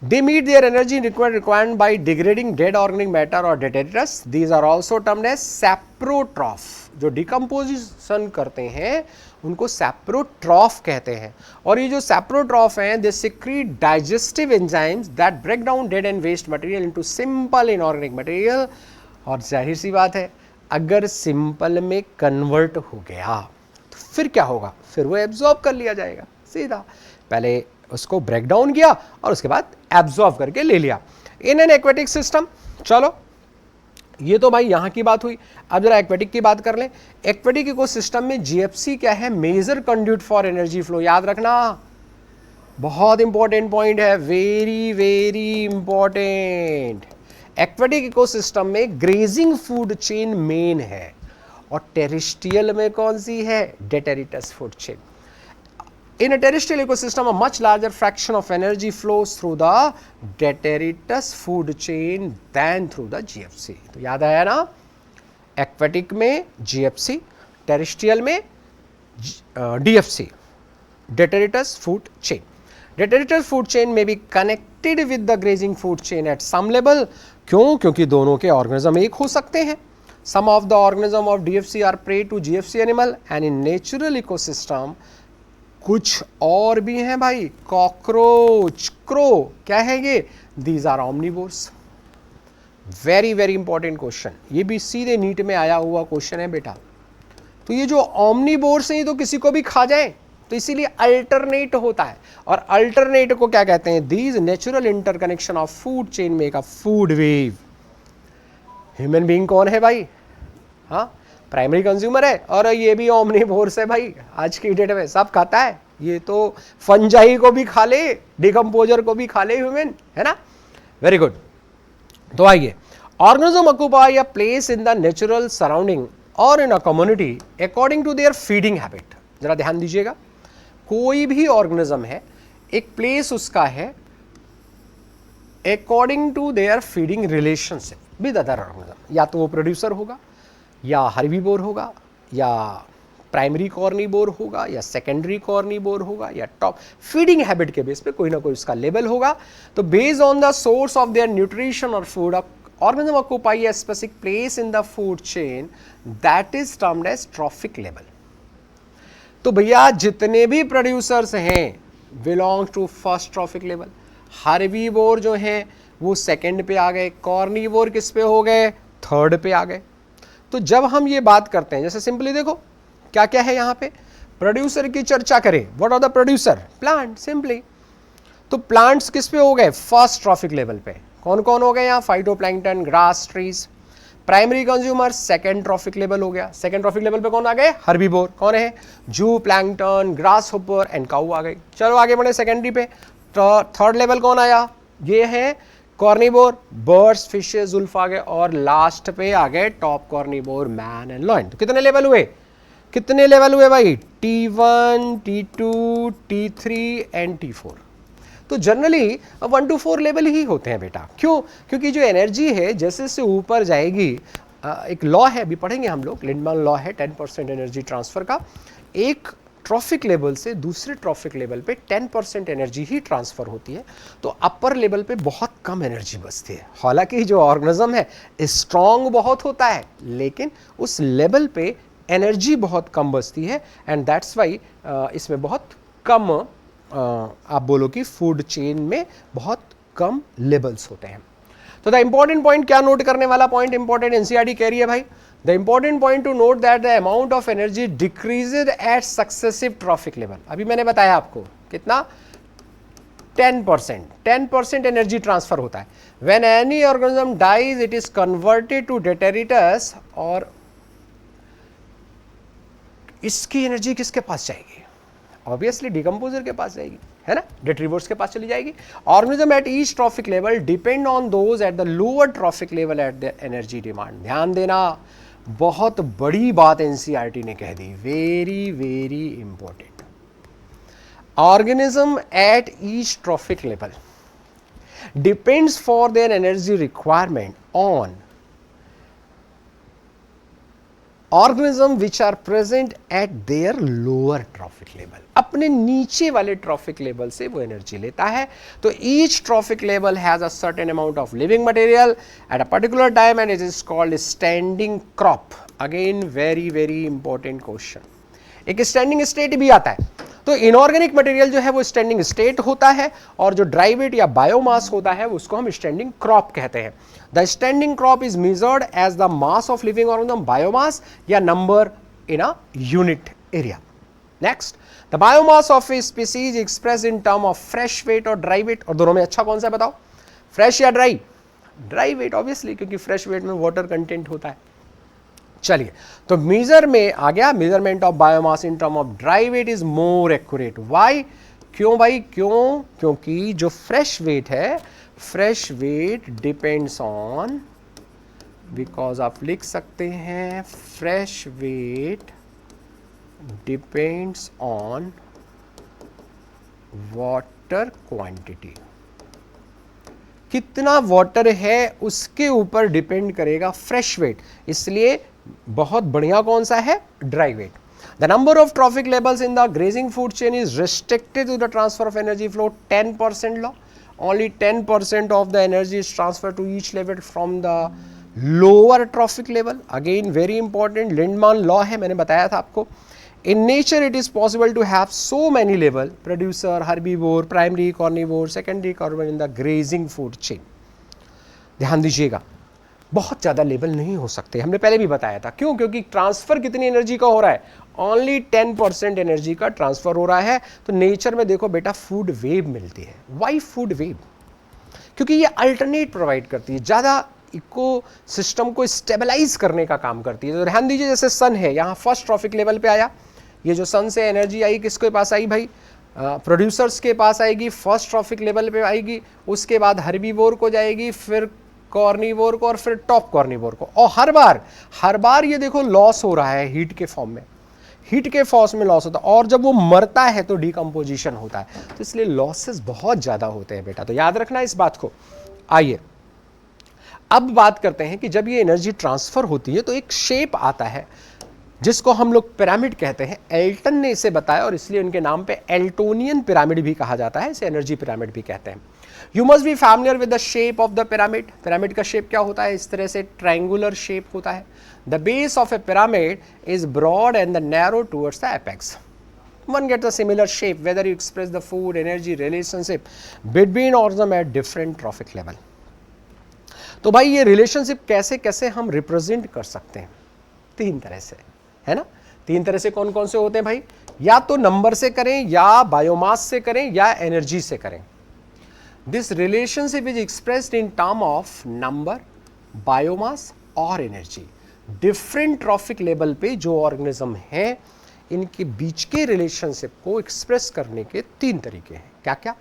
They meet their energy required by degrading dead organic matter or detritus. These are also termed as saprotroph. जो decomposition करते हैं उनको saprotroph कहते हैं। और ये जो saprotroph हैं, they secrete digestive enzymes that break down dead and waste material into simple inorganic material. और जाहिर सी बात है, अगर सिंपल में कन्वर्ट हो गया तो फिर क्या होगा? फिर वो एब्जॉर्ब कर लिया जाएगा सीधा। पहले उसको ब्रेक डाउन किया और उसके बाद एब्जॉर्ब करके ले लिया। इन एन एक्वेटिक सिस्टम, चलो ये तो भाई यहां की बात हुई। अब जरा एक्वेटिक की बात कर लें। एक्वेटिक इकोसिस्टम में जीएफसी क्या है? Major conduit for energy flow. याद रखना, बहुत इंपॉर्टेंट पॉइंट है, very very important. Aquatic ecosystem में ग्रेजिंग फूड चेन मेन है और टेरेस्ट्रियल में कौन सी है? Detritus food chain. In a terrestrial ecosystem, a much larger fraction of energy flows through the detritus food chain than through the GFC. तो याद आया ना, एक्वेटिक में GFC, टेरेस्ट्रियल में DFC, detritus food chain. Detritus food chain may be connected with the grazing food chain at some level. क्यों? क्योंकि दोनों के ऑर्गेनिज्म एक हो सकते हैं। Some of the organism of DFC are prey to GFC animal and in natural ecosystem कुछ और भी हैं भाई, कॉकरोच, क्रो, क्या है ये? These are omnivores. Very very important question, ये भी सीधे नीट में आया हुआ क्वेश्चन है बेटा। तो ये जो ऑमनिवोर्स हैं ये तो किसी को भी खा जाए, तो इसीलिए अल्टरनेट होता है। और अल्टरनेट को क्या कहते हैं? These natural interconnection of food chain make a food web. Human being कौन है भाई? हाँ, प्राइमरी कंज्यूमर है और ये भी ओमनिवोर्स है भाई। आज की डेट में सब खाता है, ये तो फंजाई को भी खा ले, डिकम्पोजर को भी खा ले ह्यूमन, है ना? Very good. तो आइए, organism occupy a place in the natural surrounding और in a community according to their feeding habit. जरा ध्यान दीजिएगा, कोई भी ऑर्गेनिज्म है, एक प्लेस उसका है according to their feeding relationship with other organism. या तो वो प्रोड्यूसर होगा, या हर्बीवोर होगा, या प्राइमरी कॉर्निवोर होगा, या सेकेंडरी कॉर्निवोर होगा, या टॉप फीडिंग हैबिट के बेस पे कोई ना कोई उसका लेवल होगा। तो based on the source of their nutrition और food, organism occupy a specific place in the food chain that is termed as trophic level. तो भैया जितने भी प्रोड्यूसर्स हैं belong to first trophic level. Herbivore जो हैं वो सेकेंड पे आ गए, कॉर्निवोर किस पे हो गए? थर्ड पे आ गए। तो जब हम ये बात करते हैं, जैसे सिंपली देखो क्या क्या है यहाँ पे, प्रोड्यूसर की चर्चा करें, what are the producer? Plant, simply. तो प्लांट्स किस पे हो गए? फर्स्ट ट्रॉफिक लेवल पे। कौन कौन हो गए यहाँ? Phytoplankton, grass, trees. Primary consumer second trophic level हो गया। सेकेंड ट्रॉफिक लेवल पे कौन आ गए? हर्बीवोर। कौन है? जू प्लैंक्टन, ग्रास होपर एंड काऊ आ गई। चलो आगे बढ़े सेकेंडरी पे। थर्ड लेवल कौन आया? ये है कॉर्निवोर, बर्ड्स, फिशेस, वुल्फ आ गए। और लास्ट पे आ गए top carnivore, man and lion. तो कितने लेवल हुए? कितने लेवल हुए भाई? T1, T2, T3 and T4। तो जनरली 1 to 4 लेवल ही होते हैं बेटा। क्यों? क्योंकि जो एनर्जी है जैसे से ऊपर जाएगी, एक लॉ है, अभी पढ़ेंगे हम लोग, लिंडमैन लॉ है 10% एनर्जी ट्रांसफर का। एक ट्रॉफिक लेवल से दूसरे ट्रॉफिक लेवल पे 10% एनर्जी ही ट्रांसफर होती है। तो अपर लेवल पे बहुत कम एनर्जी बचती है। हालांकि जो ऑर्गेनिज्म है स्ट्रॉन्ग बहुत होता है, लेकिन उस लेवल पे एनर्जी बहुत कम बचती है। एंड दैट्स वाई इसमें बहुत कम आप बोलो कि फूड चेन में बहुत कम लेवल्स होते हैं। तो द इंपॉर्टेंट पॉइंट, क्या नोट करने वाला पॉइंट इंपॉर्टेंट एनसीईआरटी कह रही है भाई? The important point to note that the amount of energy decreases at successive trophic level. अभी मैंने बताया आपको कितना, 10% एनर्जी ट्रांसफर होता है। When any organism dies it is converted to detritus, और इसकी एनर्जी किसके पास जाएगी? ऑब्वियसली डिकम्पोजर के पास जाएगी, है ना, डेट्रीवर्स के पास चली जाएगी। Organism at each trophic level depend on those at the lower trophic level at the energy demand. ध्यान देना, बहुत बड़ी बात एनसीईआरटी ने कह दी, very very important. Organism at each trophic level depends for their energy requirement on organism which are present at their lower trophic level. अपने नीचे वाले ट्रॉफिक लेवल से वो एनर्जी लेता है। तो each trophic level has a certain amount of living material at a particular time and it is called standing crop. Again very very important question. एक standing state भी आता है। तो इनऑर्गेनिक मटेरियल जो है वो स्टैंडिंग स्टेट होता है, और जो ड्राई वेट या बायोमास होता है उसको हम स्टैंडिंग क्रॉप कहते हैं। The standing crop is measured as the mass of living organism, biomass या number in a unit area. Next, the biomass of a species express in term of fresh weight और dry weight. और दोनों में अच्छा कौन सा बताओ, fresh या ड्राई? ड्राई वेट ऑब्वियसली, क्योंकि फ्रेश वेट में वाटर कंटेंट होता है। चलिए, तो मेजर में आ गया, measurement of biomass in term of dry weight is more accurate. Why? क्यों भाई, क्यों? क्योंकि जो फ्रेश वेट है, fresh weight depends on, because आप लिख सकते हैं fresh weight depends on water quantity. कितना वाटर है उसके ऊपर डिपेंड करेगा फ्रेश वेट, इसलिए बहुत बढ़िया कौन सा है? Dry weight. The number of trophic levels in the grazing food chain is restricted to the transfer of energy flow 10% law. Only 10% of the energy is transfer to each level from the lower trophic level. Again very important, Lindeman law है, मैंने बताया था आपको। In nature, it is possible to have so many level, producer, herbivore, primary carnivore, secondary carnivore in the grazing food chain. ध्यान दीजिएगा, बहुत ज़्यादा level नहीं हो सकते, हमने पहले भी बताया था। क्यों? क्योंकि ट्रांसफर कितनी एनर्जी का हो रहा है? ओनली 10% एनर्जी का ट्रांसफर हो रहा है। तो नेचर में देखो बेटा, फूड वेव मिलती है। Why food web? क्योंकि ये अल्टरनेट प्रोवाइड करती है, ज़्यादा इको सिस्टम को स्टेबलाइज करने का काम करती है। तो ध्यान दीजिए, जैसे सन है, यहाँ फर्स्ट ट्रॉफिक लेवल पे आया, ये जो सन से एनर्जी आई किसके पास आई भाई? प्रोड्यूसर्स के पास आएगी, फर्स्ट ट्रॉफिक लेवल पे आएगी, उसके बाद हर्बीवोर को जाएगी, फिर कॉर्निवोर को, और फिर टॉप कॉर्निवोर को। और हर बार ये देखो लॉस हो रहा है हीट के फॉर्म में, हीट के फॉर्स में लॉस होता है, और जब वो मरता है तो डिकम्पोजिशन होता है, तो इसलिए लॉसेस बहुत ज़्यादा होते हैं बेटा, तो याद रखना इस बात को। आइए अब बात करते हैं कि जब ये एनर्जी ट्रांसफर होती है तो एक शेप आता है जिसको हम लोग पिरामिड कहते हैं। एल्टन ने इसे बताया और इसलिए उनके नाम पे एल्टोनियन पिरामिड भी कहा जाता है, इसे एनर्जी पिरामिड भी कहते हैं। You must be familiar with the shape of the pyramid. Pyramid का शेप क्या होता है? इस तरह से ट्रायंगुलर शेप होता है। The base of a pyramid is broad and the narrow towards the apex. One gets a similar shape whether you express the food energy relationship between organisms at different trophic level. तो भाई ये relationship कैसे कैसे हम represent कर सकते हैं? 3 तरह से, है ना। 3 तरह से कौन कौन से होते हैं भाई? या तो नंबर से करें, या बायोमास से करें, या एनर्जी से करें। This relationship is expressed in term of number, biomass और एनर्जी। डिफरेंट ट्रॉफिक लेवल पे जो ऑर्गेनिज्म है, इनके बीच के रिलेशनशिप को एक्सप्रेस करने के 3 तरीके हैं। क्या क्या?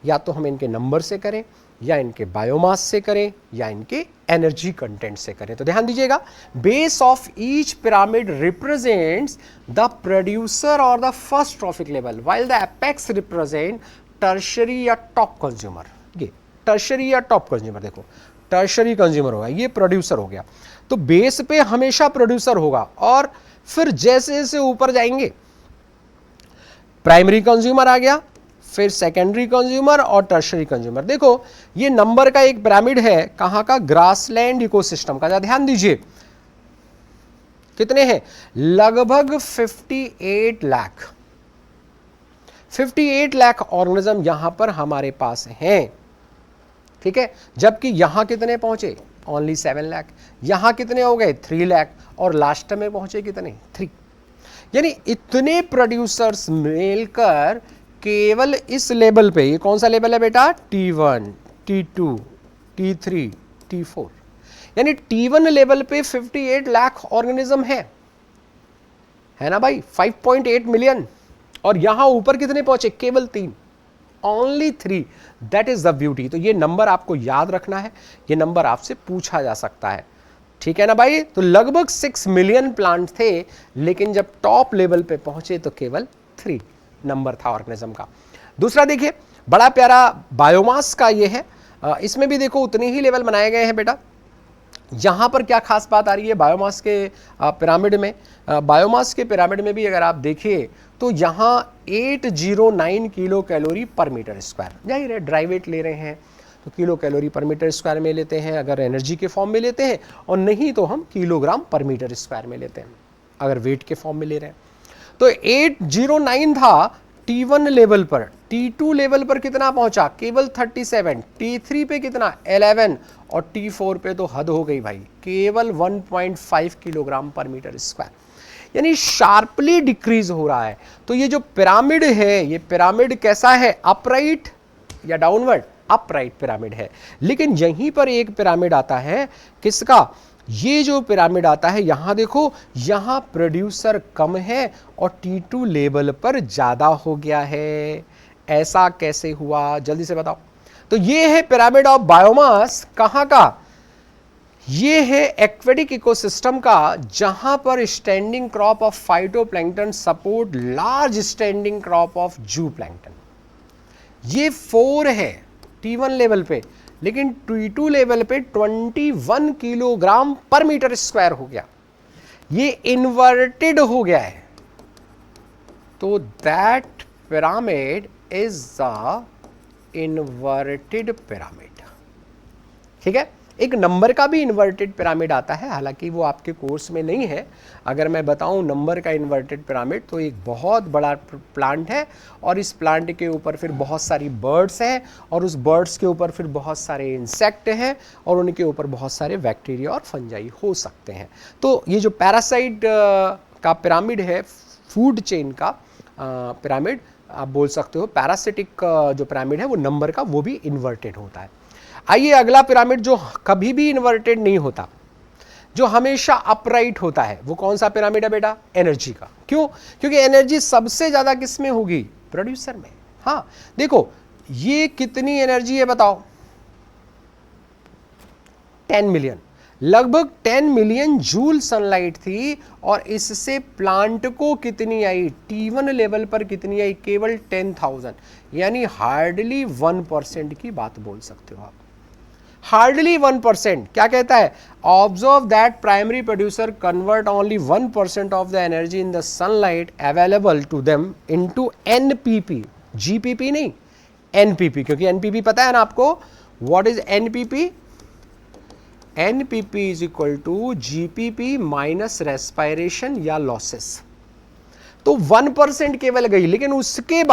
या तो हम इनके नंबर से करें, या इनके बायोमास से करें, या इनके एनर्जी कंटेंट से करें। तो ध्यान दीजिएगा, base of each pyramid represents the producer और the first trophic level, while the apex represent tertiary या टॉप कंज्यूमर। ये टर्शरी या टॉप कंज्यूमर, देखो टर्शरी कंज्यूमर होगा, ये प्रोड्यूसर हो गया। तो बेस पे हमेशा प्रोड्यूसर होगा, और फिर जैसे जैसे ऊपर जाएंगे, प्राइमरी कंज्यूमर आ गया, फिर सेकेंडरी कंज्यूमर और टर्शरी कंज्यूमर। देखो ये नंबर का एक पिरामिड है, कहां का? ग्रासलैंड इकोसिस्टम का। ध्यान दीजिए कितने हैं? लगभग 58 लाख 58 लाख ऑर्गेनिज्म यहां पर हमारे पास हैं, ठीक है। जबकि यहां कितने पहुंचे? ओनली 7 लाख। यहां कितने हो गए? 3 लाख। और लास्ट में पहुंचे कितने? 3। यानी इतने प्रोड्यूसर्स मिलकर केवल इस लेवल पे, ये कौन सा लेवल है बेटा, T1, T2, T3, T4, यानी T1 लेवल पे 58 लाख ऑर्गेनिज्म है ना भाई, 5.8 मिलियन, और यहां ऊपर कितने पहुंचे, केवल 3, only 3, that is the beauty. तो ये नंबर आपको याद रखना है, ये नंबर आपसे पूछा जा सकता है, ठीक है ना भाई। तो लगभग 6 मिलियन प्लांट थे, लेकिन जब टॉप लेवल पे पहुंचे तो केवल 3 नंबर था ऑर्गेनिज्म का। दूसरा देखिए, बड़ा प्यारा बायोमास का ये है, इसमें भी देखो उतने ही लेवल बनाए गए हैं बेटा। यहां पर क्या खास बात आ रही है बायोमास के पिरामिड में, बायोमास के पिरामिड में भी अगर आप देखिए तो यहां 809 kilo calorie per metre square, जाहिर है ड्राई वेट ले रहे हैं तो kilo calorie per metre square में लेते हैं अगर एनर्जी के फॉर्म में लेते हैं, और नहीं तो हम किलोग्राम पर मीटर स्क्वायर में लेते हैं अगर वेट के फॉर्म में ले रहे हैं। तो 809 था T1 लेवल पर, T2 लेवल पर कितना पहुंचा, केवल 37, T3 पे कितना 11, और T4 पे तो हद हो गई भाई, केवल 1.5 किलोग्राम पर मीटर स्क्वायर, यानी शार्पली डिक्रीज हो रहा है। तो ये जो पिरामिड है, ये पिरामिड कैसा है, अपराइट या डाउनवर्ड, अपराइट पिरामिड है। लेकिन यहीं पर एक पिरामिड आता है, किसका, ये जो पिरामिड आता है, यहां देखो, यहां प्रोड्यूसर कम है और T2 लेवल पर ज्यादा हो गया है। ऐसा कैसे हुआ, जल्दी से बताओ। तो ये है पिरामिड ऑफ बायोमास, कहां का, ये है एक्वेटिक इकोसिस्टम का, जहां पर standing crop of phytoplankton support large standing crop of जू प्लैंक्टन। ये 4 है T1 लेवल पे, लेकिन T2 लेवल पे 21 किलोग्राम पर मीटर स्क्वायर हो गया, ये इन्वर्टेड हो गया है। तो that pyramid is the inverted pyramid, ठीक है। एक नंबर का भी इन्वर्टेड पिरामिड आता है, हालांकि वो आपके कोर्स में नहीं है। अगर मैं बताऊं नंबर का इन्वर्टेड पिरामिड, तो एक बहुत बड़ा प्लांट है, और इस प्लांट के ऊपर फिर बहुत सारी बर्ड्स हैं, और उस बर्ड्स के ऊपर फिर बहुत सारे इंसेक्ट हैं, और उनके ऊपर बहुत सारे बैक्टीरिया और फंजाई हो सकते हैं। तो ये जो पैरासाइट का पिरामिड है, फूड चेन का पिरामिड आप बोल सकते हो, पैरासिटिक जो पिरामिड है वो नंबर का, वो भी इन्वर्टेड होता है। आइए अगला पिरामिड जो कभी भी इन्वर्टेड नहीं होता, जो हमेशा अपराइट होता है, वो कौन सा पिरामिड है बेटा, एनर्जी का। क्यों, क्योंकि एनर्जी सबसे ज्यादा किस में होगी, प्रोड्यूसर में। हाँ देखो, ये कितनी एनर्जी है बताओ, 10 मिलियन, लगभग 10 मिलियन जूल सनलाइट थी, और इससे प्लांट को कितनी आई, T1 लेवल पर कितनी आई, केवल 10,000, यानी हार्डली 1% की बात बोल सकते हो आप, हार्डली 1%। क्या कहता है, observe that primary producer convert only 1% of the energy in the sunlight available to them into NPP, GPP नहीं, NPP, क्योंकि NPP पता है ना आपको, what is NPP, NPP is equal to GPP minus respiration या लॉसेस। तो 1% केवल गई, लेकिन उसके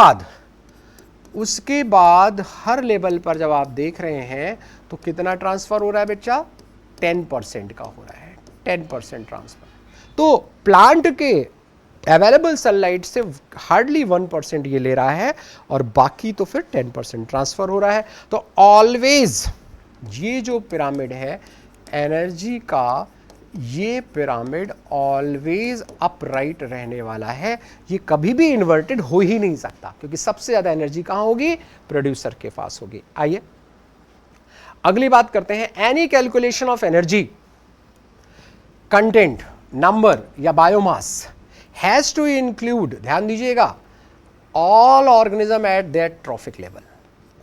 बाद हर लेवल पर जब आप देख रहे हैं तो कितना ट्रांसफर हो रहा है बच्चा, 10% का हो रहा है, 10% ट्रांसफर। तो प्लांट के अवेलेबल सनलाइट से हार्डली 1% ये ले रहा है, और बाकी तो फिर 10% ट्रांसफर हो रहा है। तो ऑलवेज ये जो पिरामिड है एनर्जी का, ये पिरामिड ऑलवेज अपराइट रहने वाला है, ये कभी भी इन्वर्टेड हो ही नहीं सकता, क्योंकि सबसे ज्यादा एनर्जी कहां होगी, प्रोड्यूसर के पास होगी। आइए अगली बात करते हैं, any calculation of energy content number या बायोमास हैज टू इंक्लूड, ध्यान दीजिएगा, all organism at that trophic level.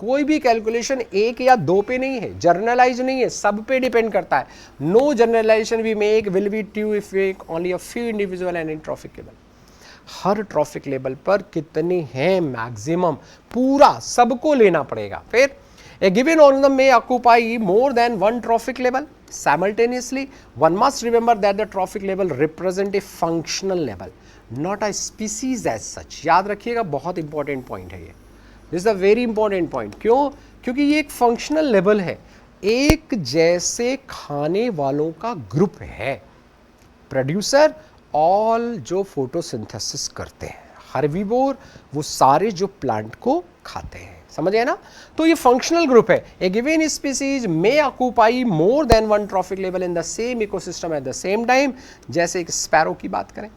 कोई भी कैलकुलेशन 1 या 2 पे नहीं है, जर्नलाइज नहीं है, सब पे डिपेंड करता है। No generalization we make will be true if we only a few individual and in trophic level. हर ट्रॉफिक लेवल पर कितने हैं मैक्सिमम, पूरा सबको लेना पड़ेगा। फिर a given organism may occupy more than one trophic level simultaneously. One must remember that the trophic level represent a functional level, not a species as such. याद रखिएगा, बहुत इंपॉर्टेंट पॉइंट है ये, this is a very important point. क्यों, क्योंकि ये एक functional level है, एक जैसे खाने वालों का ग्रुप है, प्रोड्यूसर ऑल जो फोटोसिंथेसिस करते हैं, हर्बीवोर वो सारे जो प्लांट को खाते हैं, समझ गए ना। तो ये फंक्शनल ग्रुप है। A given species may occupy more than one trophic level in the same ecosystem at the same time. जैसे एक स्पैरो की बात करें,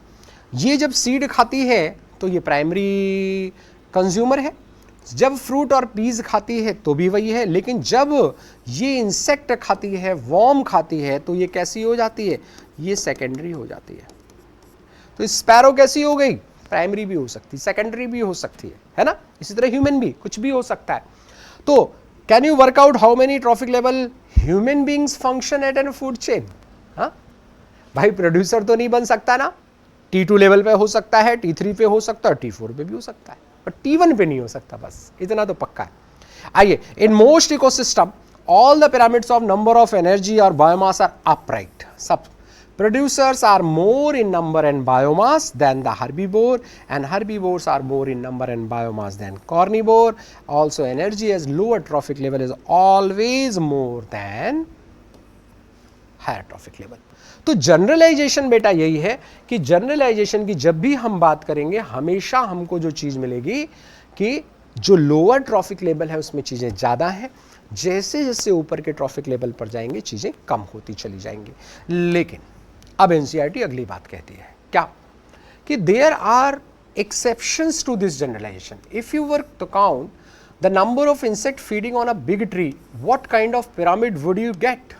ये जब सीड खाती है तो ये प्राइमरी कंज्यूमर है, जब फ्रूट और पीज खाती है तो भी वही है, लेकिन जब ये इंसेक्ट खाती है, वॉर्म खाती है, तो ये कैसी हो जाती है, ये सेकेंडरी हो जाती है। तो स्पैरो कैसी हो गई, प्राइमरी भी हो सकती है, सेकेंडरी भी हो सकती है ना। इसी तरह ह्यूमन भी कुछ भी हो सकता है। तो can you work out how many trophic level human beings function at an food chain. हाँ भाई, प्रोड्यूसर तो नहीं बन सकता ना, T2 लेवल पे हो सकता है, T3 पे हो सकता है, T4 पे भी हो सकता है, पर T1 पे नहीं हो सकता, बस इतना तो पक्का है। आइए, in most ecosystem all the pyramids of number of energy और बायोमास आर अपराइट। सब producers are more in number and biomass than the herbivore, and herbivores are more in number and biomass than carnivore. Also, energy as lower trophic level is always more than higher trophic level. तो generalisation बेटा यही है कि generalisation की जब भी हम बात करेंगे, हमेशा हमको जो चीज मिलेगी कि जो लोअर ट्रॉफिक लेवल है उसमें चीजें ज्यादा हैं, जैसे जैसे ऊपर के ट्रॉफिक लेवल पर जाएंगे चीजें कम होती चली जाएंगी। लेकिन अब एनसीईआरटी अगली बात कहती है क्या, कि there are exceptions to this generalization. If you were to count the number of insect feeding on a big tree, what kind of pyramid would you get.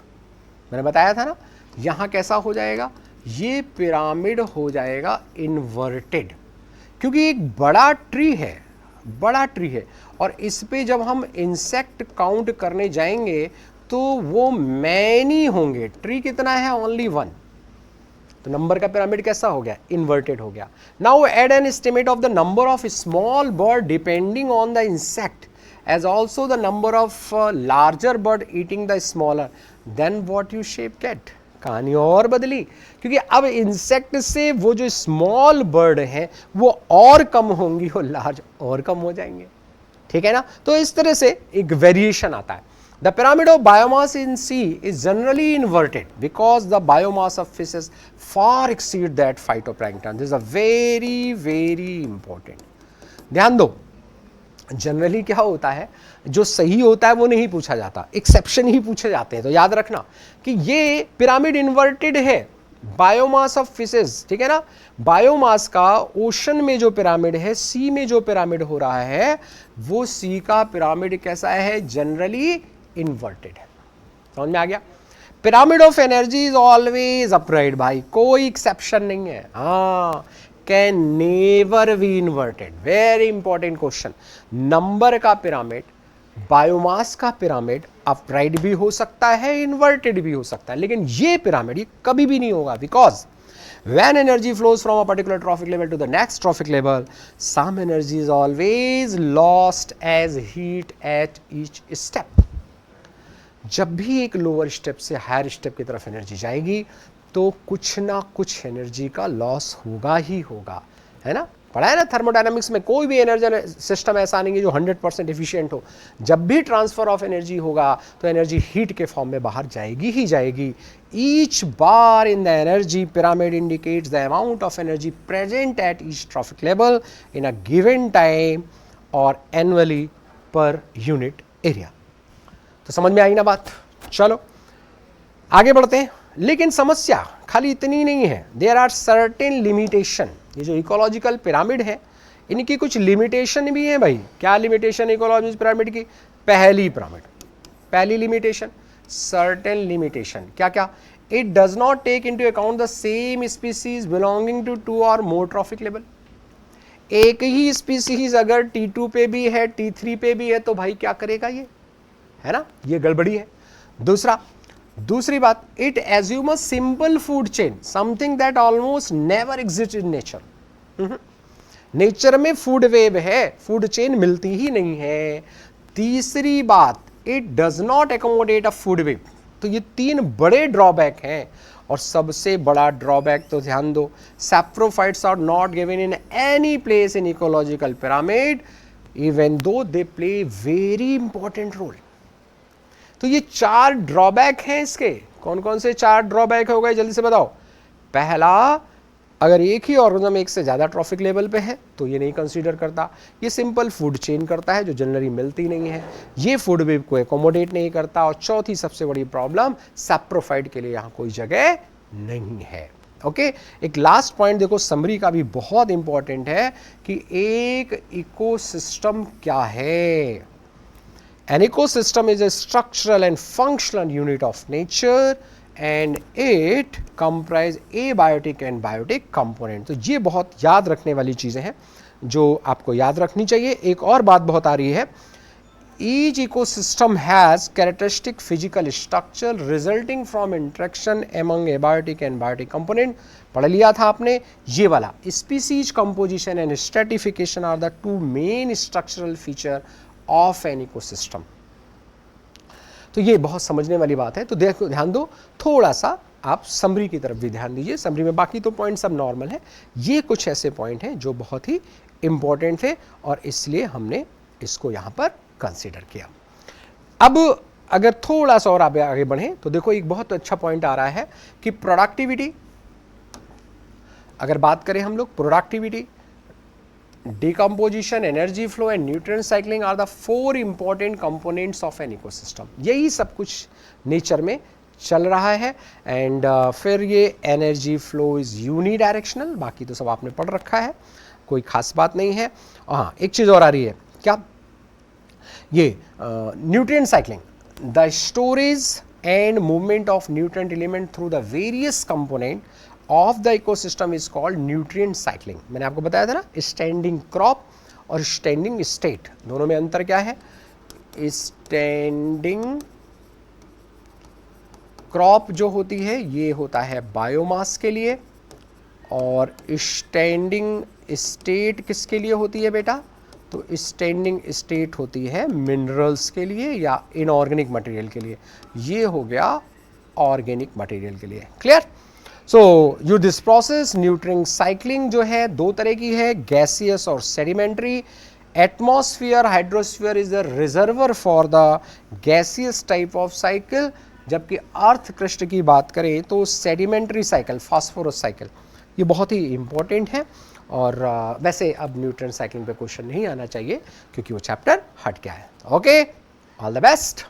मैंने बताया था ना, यहां कैसा हो जाएगा, ये पिरामिड हो जाएगा इन्वर्टेड, क्योंकि एक बड़ा ट्री है, बड़ा ट्री है, और इस पे जब हम इंसेक्ट काउंट करने जाएंगे तो वो मैनी होंगे। ट्री कितना है, ओनली 1, तो नंबर का पिरामिड कैसा हो गया, इन्वर्टेड हो गया। Now add an estimate of the number of small bird depending on the insect as also the number of larger bird eating the smaller, then what you shape get. कहानी और बदली, क्योंकि अब इंसेक्ट से वो जो स्मॉल बर्ड है वो और कम होंगी और लार्ज और कम हो जाएंगे, ठीक है ना। तो इस तरह से एक वेरिएशन आता है। The pyramid of biomass in sea is generally inverted because the biomass of fishes far exceed that phytoplankton. This is a very very important. ध्यान दो, जनरली क्या होता है, जो सही होता है वो नहीं पूछा जाता, एक्सेप्शन ही पूछे जाते हैं। तो याद रखना कि ये पिरामिड इन्वर्टेड है, बायोमास ऑफ फिशेस, ठीक है ना। बायोमास का ओशन में जो पिरामिड है, सी में जो पिरामिड हो रहा है, वो सी का पिरामिड कैसा है, जनरली इन्वर्टेड है। समझ में आ गया। Pyramid of energy is always upright भाई, कोई एक्सेप्शन नहीं है। हाँ, can never be inverted. Very important question. Number का पिरामिड, बायोमास का पिरामिड अपराइट भी हो सकता है, इन्वर्टेड भी हो सकता है, लेकिन ये पिरामिड ये कभी भी नहीं होगा, because when energy flows from a particular trophic level to the next trophic level, some energy is always lost as heat at each step. जब भी एक लोअर स्टेप से हायर स्टेप की तरफ एनर्जी जाएगी तो कुछ ना कुछ एनर्जी का लॉस होगा ही होगा, है ना। पढ़ा है ना थर्मोडायनामिक्स में, कोई भी एनर्जी सिस्टम ऐसा नहीं है जो 100% एफिशिएंट हो। जब भी ट्रांसफर ऑफ एनर्जी होगा तो एनर्जी हीट के फॉर्म में बाहर जाएगी ही जाएगी। Each bar in the energy pyramid indicates the amount of energy present at each trophic level in a given time और एनुअली पर यूनिट एरिया। तो समझ में आई ना बात। चलो आगे बढ़ते हैं। लेकिन समस्या खाली इतनी नहीं है, देयर आर सर्टेन लिमिटेशन। ये जो इकोलॉजिकल पिरामिड है इनकी कुछ लिमिटेशन भी है भाई। क्या लिमिटेशन इकोलॉजिकल पिरामिड की? पहली लिमिटेशन, सर्टेन लिमिटेशन। क्या क्या? It does not take into account the same species belonging to 2 or more trophic level. एक ही स्पीसीज अगर T2 पे भी है, T3 पे भी है, तो भाई क्या करेगा ये, है ना, ये गड़बड़ी है। दूसरी बात, it assume a simple food chain, something that almost never exist in nature. Nature में फूड वेब है, फूड चेन मिलती ही नहीं है। तीसरी बात, it does not accommodate a food web. तो ये 3 बड़े ड्रॉबैक हैं। और सबसे बड़ा ड्रॉबैक तो ध्यान दो, saprophytes are not given in any place in ecological pyramid even though they play very important role. तो ये 4 ड्रॉबैक हैं इसके। कौन कौन से 4 ड्रॉबैक हो गए, जल्दी से बताओ। पहला, अगर एक ही ऑर्गेनिज्म एक से ज़्यादा ट्रॉफिक लेवल पे है तो ये नहीं कंसीडर करता। ये सिंपल फूड चेन करता है जो जनरली मिलती नहीं है, ये फूड वेब को एकोमोडेट नहीं करता। और चौथी सबसे बड़ी प्रॉब्लम, सैप्रोफाइट के लिए यहाँ कोई जगह नहीं है। ओके, एक लास्ट पॉइंट देखो, समरी का भी बहुत इंपॉर्टेंट है कि एक इकोसिस्टम क्या है। An ecosystem is a structural and functional unit of nature and it comprise abiotic and biotic component। तो ये बहुत याद रखने वाली चीज़ें हैं जो आपको याद रखनी चाहिए। एक और बात बहुत आ रही है, each ecosystem has characteristic physical structure resulting from interaction among abiotic and biotic component। पढ़ लिया था आपने ये वाला। Species composition and stratification are the two main structural feature of an ecosystem. तो ये बहुत समझने वाली बात है। तो देखो, ध्यान दो, थोड़ा सा आप समरी की तरफ भी ध्यान दीजिए। समरी में बाकी तो पॉइंट सब नॉर्मल है, ये कुछ ऐसे पॉइंट हैं जो बहुत ही इंपॉर्टेंट थे और इसलिए हमने इसको यहां पर कंसीडर किया। अब अगर थोड़ा सा और आगे बढ़े तो देखो, एक बहुत अच्छा पॉइंट आ रहा है कि प्रोडक्टिविटी, अगर बात करें हम लोग productivity, decomposition, energy flow and nutrient cycling are the four important components of an ecosystem। यही सब कुछ नेचर में चल रहा है। एंड फिर ये एनर्जी फ्लो इज यूनिडायरेक्शनल, बाकी तो सब आपने पढ़ रखा है, कोई खास बात नहीं है। हाँ, एक चीज़ और आ रही है, क्या? ये nutrient cycling, the storage and movement of nutrient element through the various component of the ecosystem is called nutrient cycling. मैंने आपको बताया था ना, स्टैंडिंग क्रॉप और स्टैंडिंग स्टेट, दोनों में अंतर क्या है? स्टैंडिंग क्रॉप जो होती है ये होता है बायोमास के लिए, और स्टैंडिंग स्टेट किसके लिए होती है बेटा? तो स्टैंडिंग स्टेट होती है मिनरल्स के लिए या इनऑर्गेनिक मटेरियल के लिए। ये हो गया ऑर्गेनिक मटेरियल के लिए। Clear? So you this process nutrient cycling जो है दो तरह की है, गैसियस और sedimentary. Atmosphere hydrosphere is the reservoir for the gaseous type of cycle, जबकि अर्थ क्रस्ट की बात करें तो सेडिमेंट्री साइकिल, फास्फोरस साइकिल, ये बहुत ही इंपॉर्टेंट है। और वैसे अब न्यूट्रिएंट साइक्लिंग पे क्वेश्चन नहीं आना चाहिए क्योंकि वो चैप्टर हट गया है। Okay, all the best.